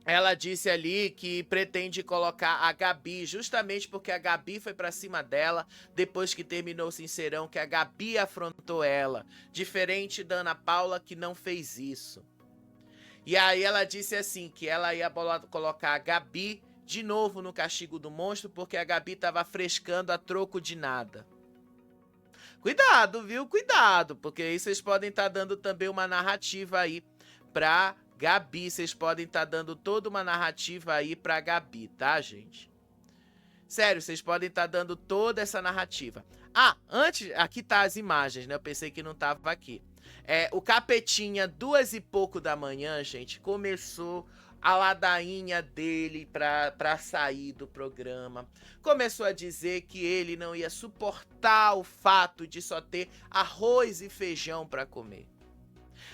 ela disse ali que pretende colocar a Gabi, justamente porque a Gabi foi pra cima dela depois que terminou o Sincerão, que a Gabi afrontou ela, diferente da Ana Paula que não fez isso. E aí ela disse assim, que ela ia colocar a Gabi de novo no Castigo do Monstro, porque a Gabi tava frescando a troco de nada. Cuidado, viu? Cuidado, porque aí vocês podem estar dando também uma narrativa aí pra Gabi, vocês podem estar dando toda uma narrativa aí pra Gabi, tá, gente? Sério, vocês podem estar dando toda essa narrativa. Ah, antes, aqui tá as imagens, né? Eu pensei que não tava aqui. O Capetinha, 2h pouco da manhã, gente, começou a ladainha dele pra sair do programa. Começou a dizer que ele não ia suportar o fato de só ter arroz e feijão pra comer.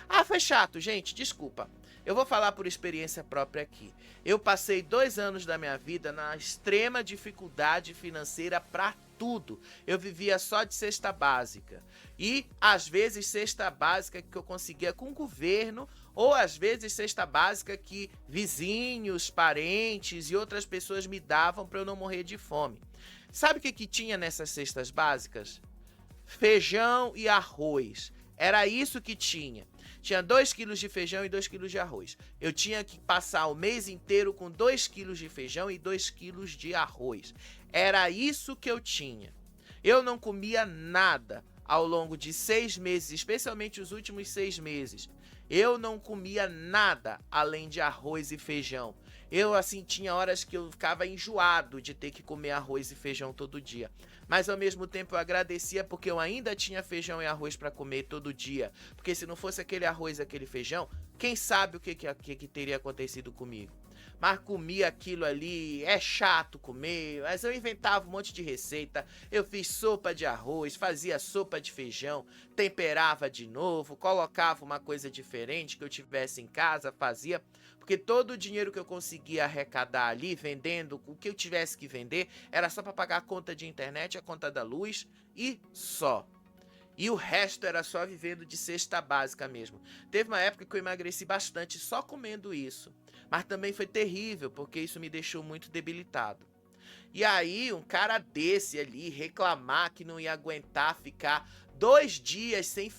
Ah, foi chato, gente, desculpa. Eu vou falar por experiência própria aqui. Eu passei 2 anos da minha vida na extrema dificuldade financeira pra tudo. Eu vivia só de cesta básica. E, às vezes, cesta básica que eu conseguia com o governo, ou às vezes cesta básica que vizinhos, parentes e outras pessoas me davam para eu não morrer de fome. Sabe o que tinha nessas cestas básicas? Feijão e arroz. Era isso que tinha. Tinha 2 quilos de feijão e 2 quilos de arroz. Eu tinha que passar o mês inteiro com 2 quilos de feijão e 2 quilos de arroz. Era isso que eu tinha. Eu não comia nada ao longo de 6 meses, especialmente os últimos 6 meses. Eu não comia nada além de arroz e feijão. Eu, assim, tinha horas que eu ficava enjoado de ter que comer arroz e feijão todo dia. Mas, ao mesmo tempo, eu agradecia porque eu ainda tinha feijão e arroz para comer todo dia. Porque se não fosse aquele arroz e aquele feijão, quem sabe o que teria acontecido comigo. Mas comia aquilo ali, é chato comer, mas eu inventava um monte de receita. Eu fiz sopa de arroz, fazia sopa de feijão, temperava de novo, colocava uma coisa diferente que eu tivesse em casa, fazia. Porque todo o dinheiro que eu conseguia arrecadar ali, vendendo o que eu tivesse que vender, era só para pagar a conta de internet, a conta da luz e só. E o resto era só vivendo de cesta básica mesmo. Teve uma época que eu emagreci bastante só comendo isso. Mas também foi terrível, porque isso me deixou muito debilitado. E aí, um cara desse ali reclamar que não ia aguentar ficar 2 dias sem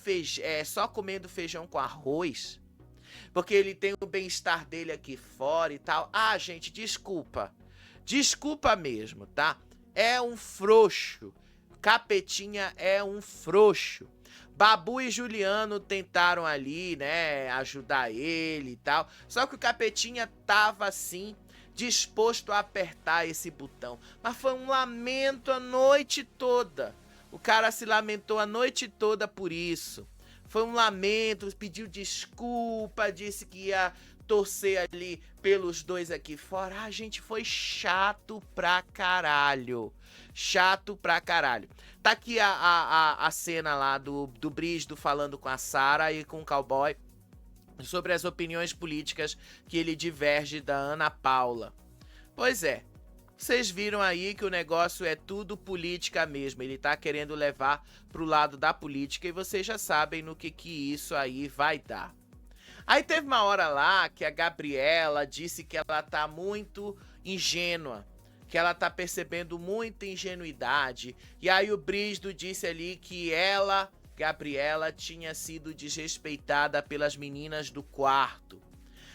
só comendo feijão com arroz, porque ele tem o bem-estar dele aqui fora e tal. Ah, gente, desculpa. Desculpa mesmo, tá? É um frouxo. Capetinha é um frouxo. Babu e Juliano tentaram ali, né, ajudar ele e tal. Só que o Capetinha tava assim, disposto a apertar esse botão. Mas foi um lamento a noite toda. O cara se lamentou a noite toda por isso. Foi um lamento, pediu desculpa, disse que ia torcer ali pelos dois aqui fora. Ah, gente, foi chato pra caralho. Chato pra caralho. Tá aqui a cena lá do Brígido falando com a Sarah e com o cowboy sobre as opiniões políticas que ele diverge da Ana Paula. Pois é, vocês viram aí que o negócio é tudo política mesmo. Ele tá querendo levar pro lado da política e vocês já sabem no que isso aí vai dar. Aí teve uma hora lá que a Gabriela disse que ela tá muito ingênua, que ela tá percebendo muita ingenuidade. E aí o Brígido disse ali que ela, Gabriela, tinha sido desrespeitada pelas meninas do quarto.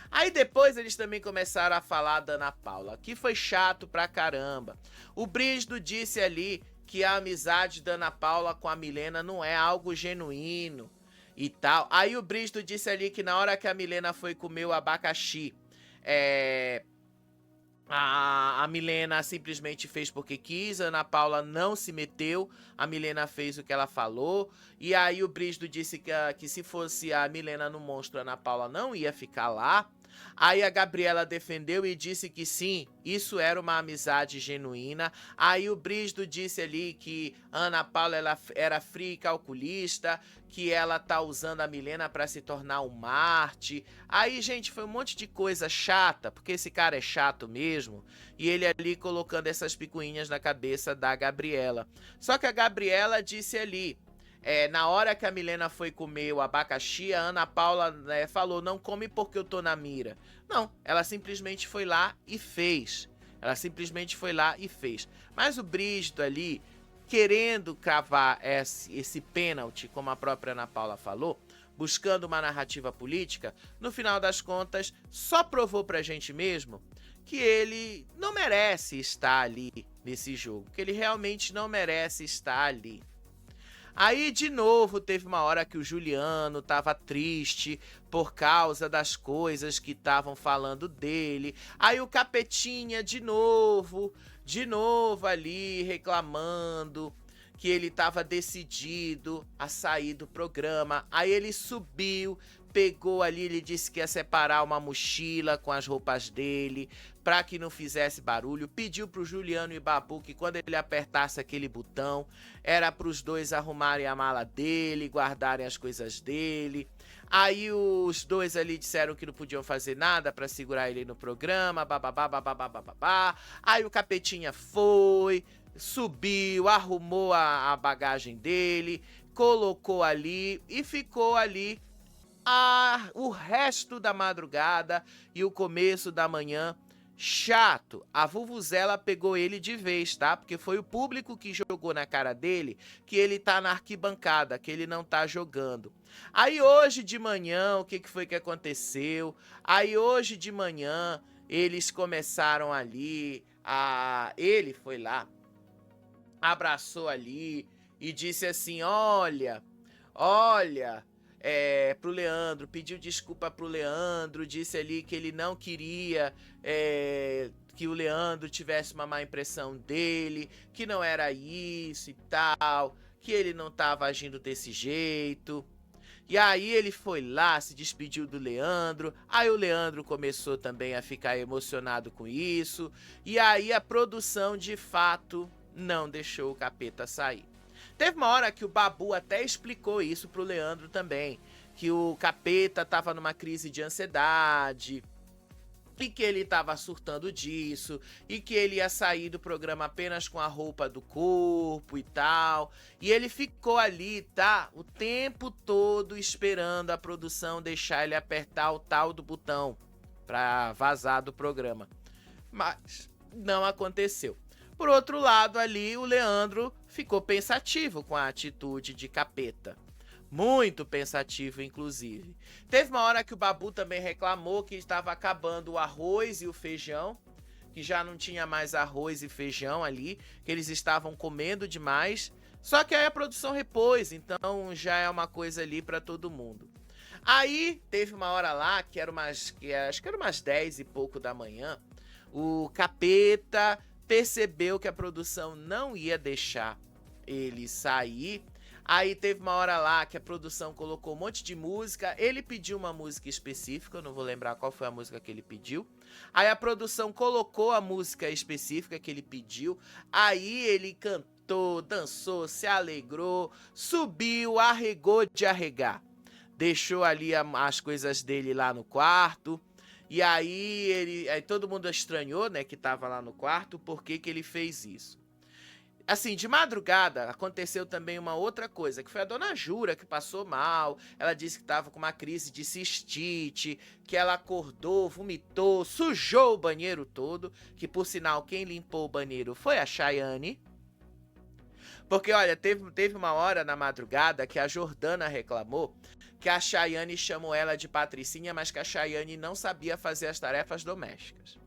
Aí depois eles também começaram a falar da Ana Paula, que foi chato pra caramba. O Brígido disse ali que a amizade da Ana Paula com a Milena não é algo genuíno e tal. Aí o Brígido disse ali que na hora que a Milena foi comer o abacaxi, a Milena simplesmente fez porque quis, a Ana Paula não se meteu, a Milena fez o que ela falou, e aí o Brígido disse que se fosse a Milena no monstro, a Ana Paula não ia ficar lá. Aí a Gabriela defendeu e disse que sim, isso era uma amizade genuína. Aí o Brígido disse ali que a Ana Paula ela era fria e calculista, que ela tá usando a Milena para se tornar um Marte. Aí, gente, foi um monte de coisa chata, porque esse cara é chato mesmo, e ele ali colocando essas picuinhas na cabeça da Gabriela. Só que a Gabriela disse ali, na hora que a Milena foi comer o abacaxi, a Ana Paula falou, não come porque eu tô na mira. Não, ela simplesmente foi lá e fez. Ela simplesmente foi lá e fez. Mas o Brígido ali, querendo cravar esse pênalti, como a própria Ana Paula falou, buscando uma narrativa política, no final das contas, só provou pra gente mesmo que ele não merece estar ali nesse jogo, que ele realmente não merece estar ali. Aí, de novo, teve uma hora que o Juliano tava triste por causa das coisas que estavam falando dele. Aí o Capetinha, de novo ali reclamando que ele tava decidido a sair do programa. Aí ele subiu, pegou ali, ele disse que ia separar uma mochila com as roupas dele para que não fizesse barulho, pediu pro Juliano e Babu que quando ele apertasse aquele botão, era pros dois arrumarem a mala dele, guardarem as coisas dele. Aí os dois ali disseram que não podiam fazer nada para segurar ele no programa, bababá, bababá, bababá. Aí o Capetinha foi, subiu, arrumou a bagagem dele, colocou ali e ficou ali o resto da madrugada e o começo da manhã chato. A vuvuzela pegou ele de vez, tá? Porque foi o público que jogou na cara dele que ele tá na arquibancada, que ele não tá jogando. Aí hoje de manhã, o que foi que aconteceu? Aí hoje de manhã, eles começaram ali, ele foi lá, abraçou ali e disse assim: olha, pro Leandro, pediu desculpa pro Leandro, disse ali que ele não queria que o Leandro tivesse uma má impressão dele, que não era isso e tal, que ele não tava agindo desse jeito. E aí ele foi lá, se despediu do Leandro, aí o Leandro começou também a ficar emocionado com isso, e aí a produção de fato não deixou o Capeta sair. Teve uma hora que o Babu até explicou isso pro Leandro também, que o Capeta tava numa crise de ansiedade, e que ele tava surtando disso, e que ele ia sair do programa apenas com a roupa do corpo e tal. E ele ficou ali, tá? O tempo todo esperando a produção deixar ele apertar o tal do botão pra vazar do programa. Mas não aconteceu. Por outro lado ali, o Leandro ficou pensativo com a atitude de Capeta. Muito pensativo, inclusive. Teve uma hora que o Babu também reclamou que estava acabando o arroz e o feijão, que já não tinha mais arroz e feijão ali, que eles estavam comendo demais. Só que aí a produção repôs, então já é uma coisa ali para todo mundo. Aí teve uma hora lá, acho que era umas 10 e pouco da manhã, o Capeta percebeu que a produção não ia deixar ele sair. Aí teve uma hora lá que a produção colocou um monte de música, ele pediu uma música específica, eu não vou lembrar qual foi a música que ele pediu. Aí a produção colocou a música específica que ele pediu, aí ele cantou, dançou, se alegrou, subiu, arregou de arregar. Deixou ali as coisas dele lá no quarto, e aí todo mundo estranhou, né, que tava lá no quarto, por que ele fez isso. Assim, de madrugada, aconteceu também uma outra coisa, que foi a Dona Jura que passou mal. Ela disse que estava com uma crise de cistite, que ela acordou, vomitou, sujou o banheiro todo, que por sinal quem limpou o banheiro foi a Chayane. Porque, olha, teve uma hora na madrugada que a Jordana reclamou que a Chayane chamou ela de Patricinha, mas que a Chayane não sabia fazer as tarefas domésticas.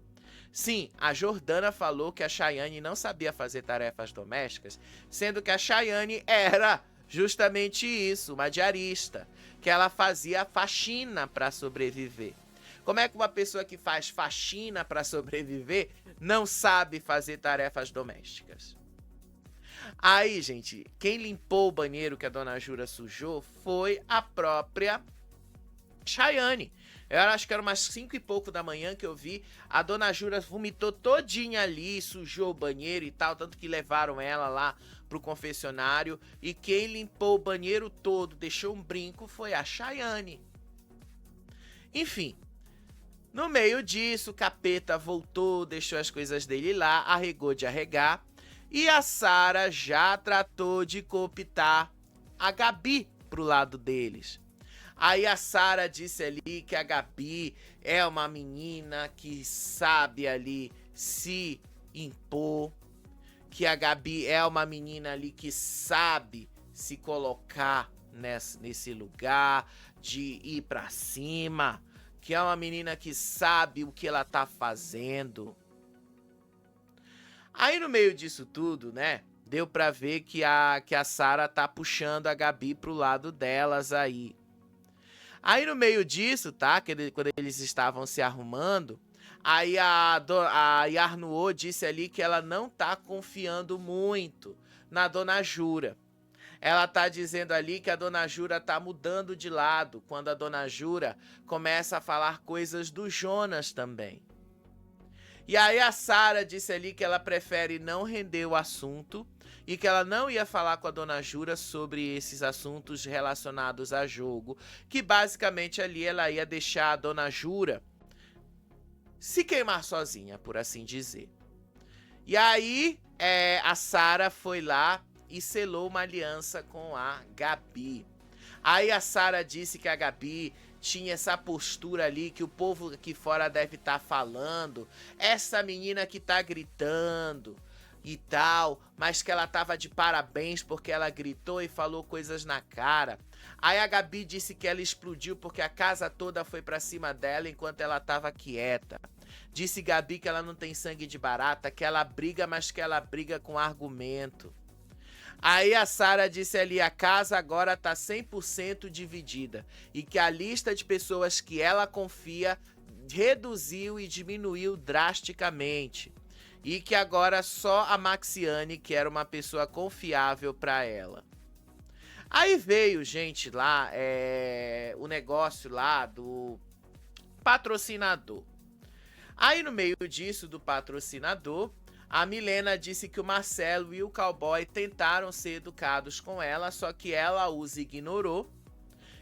Sim, a Jordana falou que a Chayane não sabia fazer tarefas domésticas, sendo que a Chayane era justamente isso, uma diarista, que ela fazia faxina para sobreviver. Como é que uma pessoa que faz faxina para sobreviver não sabe fazer tarefas domésticas? Aí, gente, quem limpou o banheiro que a Dona Jura sujou foi a própria Chayane. Eu acho que era umas 5 e pouco da manhã que eu vi. A Dona Jura vomitou todinha ali, sujou o banheiro e tal, tanto que levaram ela lá pro confessionário. E quem limpou o banheiro todo, deixou um brinco, foi a Chayane. Enfim, no meio disso, o Capeta voltou, deixou as coisas dele lá, arregou de arregar. E a Sara já tratou de cooptar a Gabi pro lado deles. Aí a Sara disse ali que a Gabi é uma menina que sabe ali se impor, que a Gabi é uma menina ali que sabe se colocar nesse lugar de ir pra cima, que é uma menina que sabe o que ela tá fazendo. Aí no meio disso tudo, né, deu pra ver que a Sara tá puxando a Gabi pro lado delas aí. Aí no meio disso, tá, quando eles estavam se arrumando, aí a Yarnuo disse ali que ela não tá confiando muito na Dona Jura. Ela tá dizendo ali que a Dona Jura tá mudando de lado, quando a Dona Jura começa a falar coisas do Jonas também. E aí a Sara disse ali que ela prefere não render o assunto e que ela não ia falar com a Dona Jura sobre esses assuntos relacionados a jogo, que basicamente ali ela ia deixar a Dona Jura se queimar sozinha, por assim dizer. E aí, a Sara foi lá e selou uma aliança com a Gabi. Aí a Sara disse que a Gabi tinha essa postura ali que o povo aqui fora deve estar falando. Essa menina que tá gritando e tal, mas que ela tava de parabéns porque ela gritou e falou coisas na cara. Aí a Gabi disse que ela explodiu porque a casa toda foi pra cima dela enquanto ela tava quieta. Disse Gabi que ela não tem sangue de barata, que ela briga, mas que ela briga com argumento. Aí a Sara disse ali, a casa agora tá 100% dividida e que a lista de pessoas que ela confia reduziu e diminuiu drasticamente. E que agora só a Maxiane, que era uma pessoa confiável para ela. Aí veio, gente, lá, o negócio lá do patrocinador. Aí no meio disso, do patrocinador, a Milena disse que o Marcelo e o cowboy tentaram ser educados com ela, só que ela os ignorou.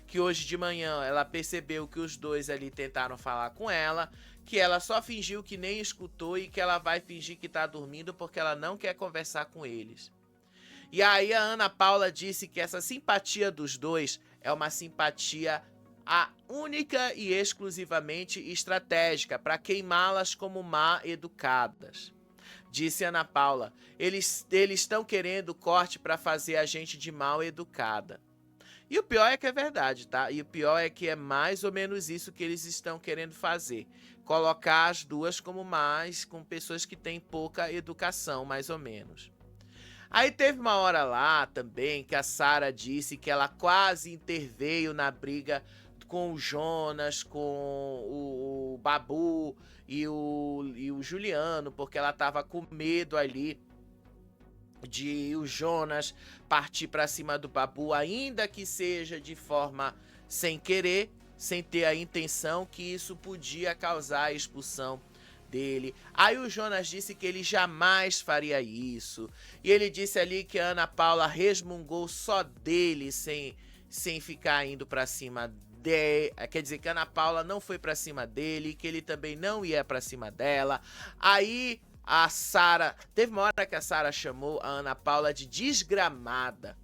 Que hoje de manhã ela percebeu que os dois ali tentaram falar com ela, que ela só fingiu que nem escutou e que ela vai fingir que tá dormindo porque ela não quer conversar com eles. E aí a Ana Paula disse que essa simpatia dos dois é uma simpatia única e exclusivamente estratégica para queimá-las como mal educadas. Disse Ana Paula, eles estão querendo corte para fazer a gente de mal educada. E o pior é que é verdade, tá? E o pior é que é mais ou menos isso que eles estão querendo fazer. Colocar as duas como com pessoas que têm pouca educação, mais ou menos. Aí teve uma hora lá também que a Sara disse que ela quase interveio na briga com o Jonas, com o Babu e o Juliano, porque ela tava com medo ali de o Jonas partir para cima do Babu, ainda que seja de forma sem querer, sem ter a intenção, que isso podia causar a expulsão dele. Aí o Jonas disse que ele jamais faria isso. E ele disse ali que a Ana Paula resmungou só dele, sem ficar indo para cima dele. Quer dizer que a Ana Paula não foi para cima dele, que ele também não ia para cima dela. Aí a Sara, teve uma hora que a Sara chamou a Ana Paula de desgramada.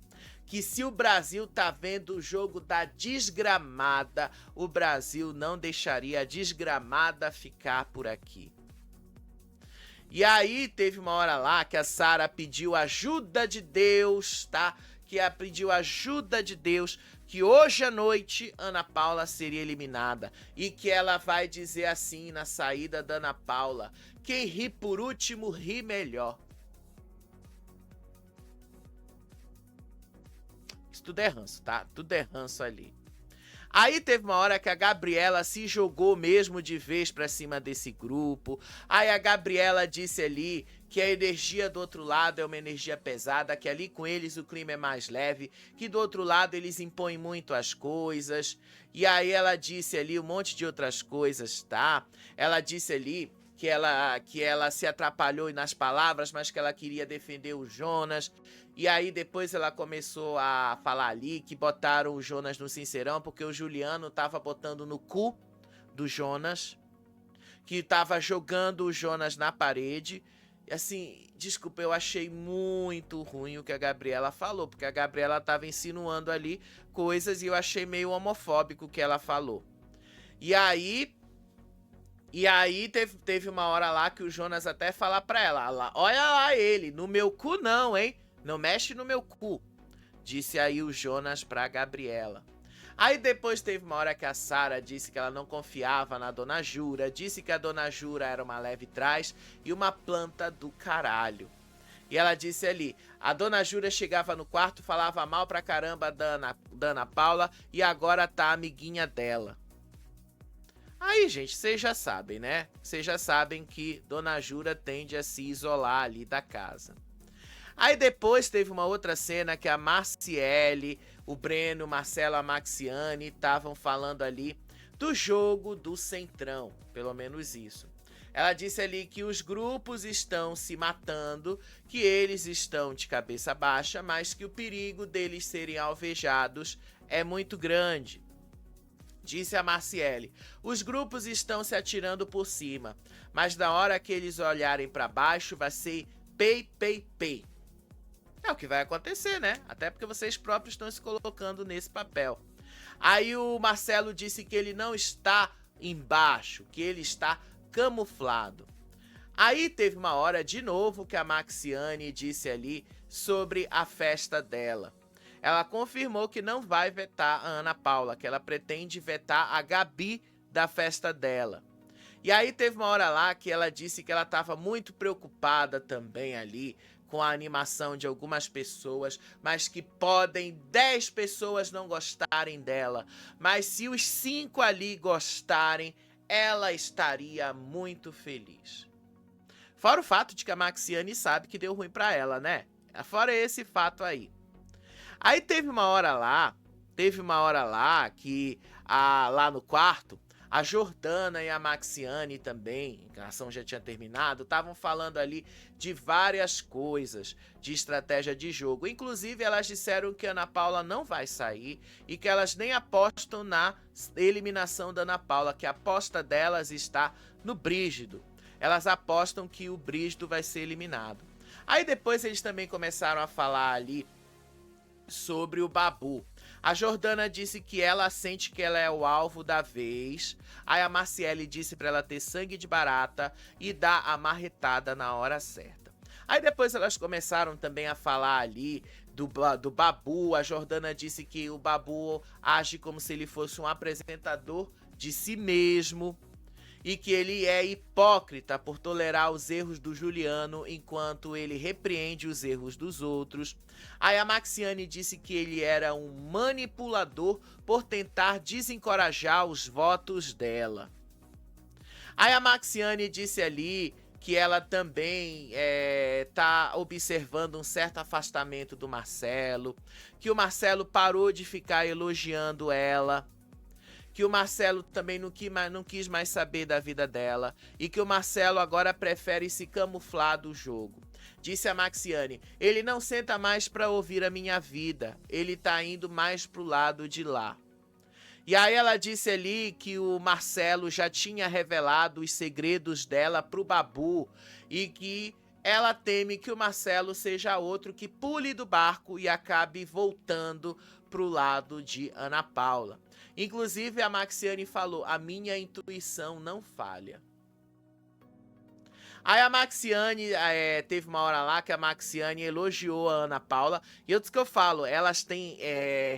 Que se o Brasil tá vendo o jogo da desgramada, o Brasil não deixaria a desgramada ficar por aqui. E aí teve uma hora lá que a Sara pediu ajuda de Deus, tá? Que ela pediu ajuda de Deus, que hoje à noite Ana Paula seria eliminada. E que ela vai dizer assim na saída da Ana Paula, quem ri por último ri melhor. Isso tudo é ranço, tá? Tudo é ranço ali. Aí teve uma hora que a Gabriela se jogou mesmo de vez pra cima desse grupo. Aí a Gabriela disse ali que a energia do outro lado é uma energia pesada, que ali com eles o clima é mais leve, que do outro lado eles impõem muito as coisas. E aí ela disse ali um monte de outras coisas, tá? Ela disse ali que ela se atrapalhou nas palavras, mas que ela queria defender o Jonas. E aí depois ela começou a falar ali que botaram o Jonas no Sincerão porque o Juliano tava botando no cu do Jonas, que tava jogando o Jonas na parede. E assim, desculpa, eu achei muito ruim o que a Gabriela falou, porque a Gabriela tava insinuando ali coisas e eu achei meio homofóbico o que ela falou. E aí teve uma hora lá que o Jonas até fala pra ela, olha lá ele, no meu cu não, hein? Não mexe no meu cu, disse aí o Jonas pra Gabriela. Aí depois teve uma hora que a Sara disse que ela não confiava na Dona Jura, disse que a Dona Jura era uma leve trás e uma planta do caralho. E ela disse ali, a Dona Jura chegava no quarto, falava mal pra caramba da Ana Paula e agora tá amiguinha dela. Aí, gente, vocês já sabem, né? Vocês já sabem que Dona Jura tende a se isolar ali da casa. Aí depois teve uma outra cena que a Marciele, o Breno, o Marcelo, a Maxiane estavam falando ali do jogo do Centrão, pelo menos isso. Ela disse ali que os grupos estão se matando, que eles estão de cabeça baixa, mas que o perigo deles serem alvejados é muito grande. Disse a Marciele: os grupos estão se atirando por cima, mas na hora que eles olharem para baixo vai ser pei, pei, pei. É o que vai acontecer, né? Até porque vocês próprios estão se colocando nesse papel. Aí o Marcelo disse que ele não está embaixo, que ele está camuflado. Aí teve uma hora de novo que a Maxiane disse ali sobre a festa dela. Ela confirmou que não vai vetar a Ana Paula, que ela pretende vetar a Gabi da festa dela. E aí teve uma hora lá que ela disse que ela estava muito preocupada também ali com a animação de algumas pessoas, mas que podem 10 pessoas não gostarem dela. Mas se os 5 ali gostarem, ela estaria muito feliz. Fora o fato de que a Maxiane sabe que deu ruim pra ela, né? Fora esse fato aí. Aí teve uma hora lá que lá no quarto, a Jordana e a Maxiane também, a ação já tinha terminado, estavam falando ali de várias coisas, de estratégia de jogo. Inclusive, elas disseram que a Ana Paula não vai sair e que elas nem apostam na eliminação da Ana Paula, que a aposta delas está no Brígido. Elas apostam que o Brígido vai ser eliminado. Aí depois eles também começaram a falar ali sobre o Babu. A Jordana disse que ela sente que ela é o alvo da vez. Aí a Marciele disse para ela ter sangue de barata e dar a marretada na hora certa. Aí depois elas começaram também a falar ali do Babu. A Jordana disse que o Babu age como se ele fosse um apresentador de si mesmo e que ele é hipócrita por tolerar os erros do Juliano enquanto ele repreende os erros dos outros. Aí a Maxiane disse que ele era um manipulador por tentar desencorajar os votos dela. Aí a Maxiane disse ali que ela também tá observando um certo afastamento do Marcelo, que o Marcelo parou de ficar elogiando ela, que o Marcelo também não quis mais saber da vida dela e que o Marcelo agora prefere se camuflar do jogo. Disse a Maxiane: ele não senta mais para ouvir a minha vida, ele tá indo mais pro lado de lá. E aí ela disse ali que o Marcelo já tinha revelado os segredos dela pro Babu e que ela teme que o Marcelo seja outro que pule do barco e acabe voltando pro lado de Ana Paula. Inclusive a Maxiane falou: a minha intuição não falha. Aí a Maxiane, teve uma hora lá que a Maxiane elogiou a Ana Paula. E eu disse que eu falo, elas têm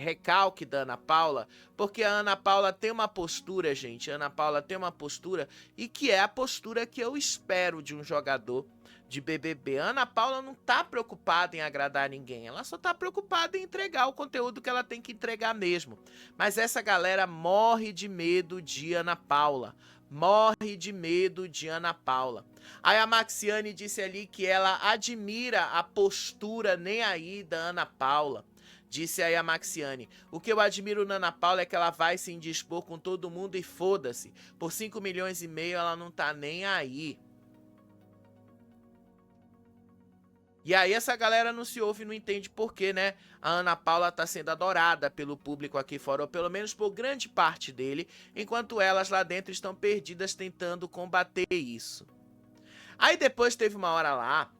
recalque da Ana Paula, porque a Ana Paula tem uma postura, gente. A Ana Paula tem uma postura e que é a postura que eu espero de um jogador de BBB. A Ana Paula não tá preocupada em agradar ninguém, ela só tá preocupada em entregar o conteúdo que ela tem que entregar mesmo. Mas essa galera morre de medo de Ana Paula. Morre de medo de Ana Paula. Aí a Maxiane disse ali que ela admira a postura nem aí da Ana Paula. Disse aí a Maxiane: o que eu admiro na Ana Paula é que ela vai se indispor com todo mundo e foda-se. Por 5,5 milhões ela não tá nem aí. E aí essa galera não se ouve e não entende por que, né? A Ana Paula tá sendo adorada pelo público aqui fora, ou pelo menos por grande parte dele, enquanto elas lá dentro estão perdidas tentando combater isso. Aí depois teve uma hora lá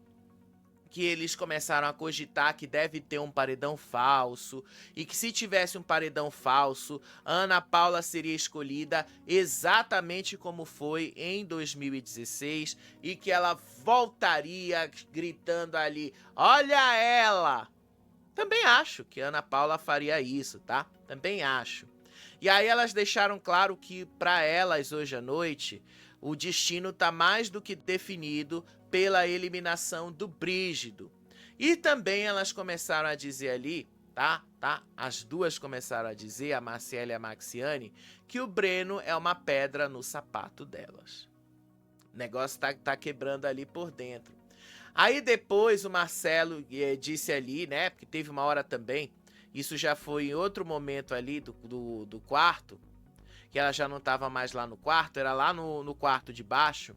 que eles começaram a cogitar que deve ter um paredão falso e que se tivesse um paredão falso, a Ana Paula seria escolhida exatamente como foi em 2016 e que ela voltaria gritando ali: olha ela! Também acho que a Ana Paula faria isso, tá? Também acho. E aí elas deixaram claro que para elas hoje à noite o destino tá mais do que definido pela eliminação do Brígido. E também elas começaram a dizer ali, tá? As duas começaram a dizer, a Marciele e a Maxiane, que o Breno é uma pedra no sapato delas. O negócio tá quebrando ali por dentro. Aí depois o Marcelo disse ali, né? Porque teve uma hora também, isso já foi em outro momento ali do quarto, que ela já não estava mais lá no quarto, era lá no quarto de baixo.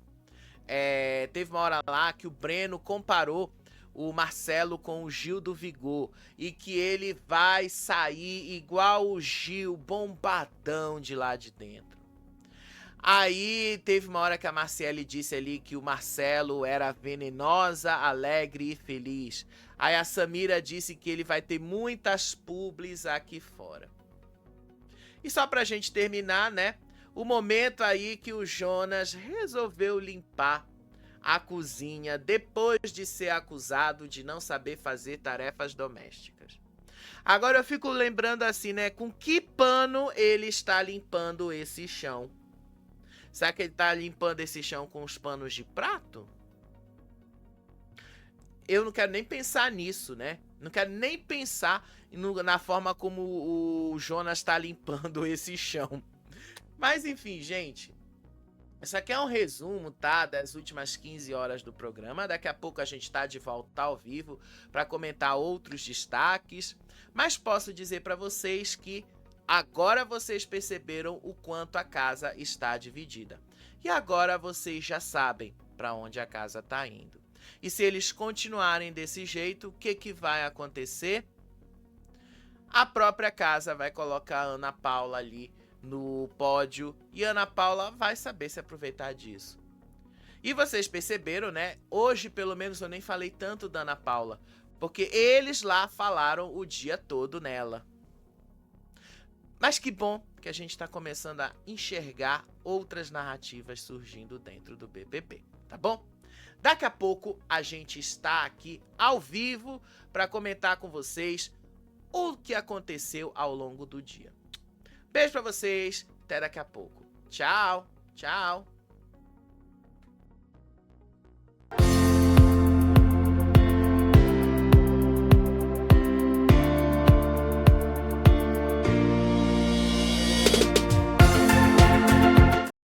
Teve uma hora lá que o Breno comparou o Marcelo com o Gil do Vigor e que ele vai sair igual o Gil, bombadão de lá de dentro. Aí teve uma hora que a Marciele disse ali que o Marcelo era venenosa, alegre e feliz. Aí a Samira disse que ele vai ter muitas publis aqui fora. E só pra gente terminar, né? O momento aí que o Jonas resolveu limpar a cozinha depois de ser acusado de não saber fazer tarefas domésticas. Agora eu fico lembrando assim, né? Com que pano ele está limpando esse chão? Será que ele tá limpando esse chão com os panos de prato? Eu não quero nem pensar nisso, né? Não quero nem pensar na forma como o Jonas tá limpando esse chão. Mas enfim, gente. Isso aqui é um resumo, tá? Das últimas 15 horas do programa. Daqui a pouco a gente tá de volta ao vivo para comentar outros destaques. Mas posso dizer para vocês que agora vocês perceberam o quanto a casa está dividida. E agora vocês já sabem para onde a casa está indo. E se eles continuarem desse jeito, o que vai acontecer? A própria casa vai colocar a Ana Paula ali no pódio e a Ana Paula vai saber se aproveitar disso. E vocês perceberam, né? Hoje, pelo menos, eu nem falei tanto da Ana Paula, porque eles lá falaram o dia todo nela. Mas que bom que a gente está começando a enxergar outras narrativas surgindo dentro do BBB, tá bom? Daqui a pouco a gente está aqui ao vivo para comentar com vocês o que aconteceu ao longo do dia. Beijo para vocês, até daqui a pouco. Tchau, tchau.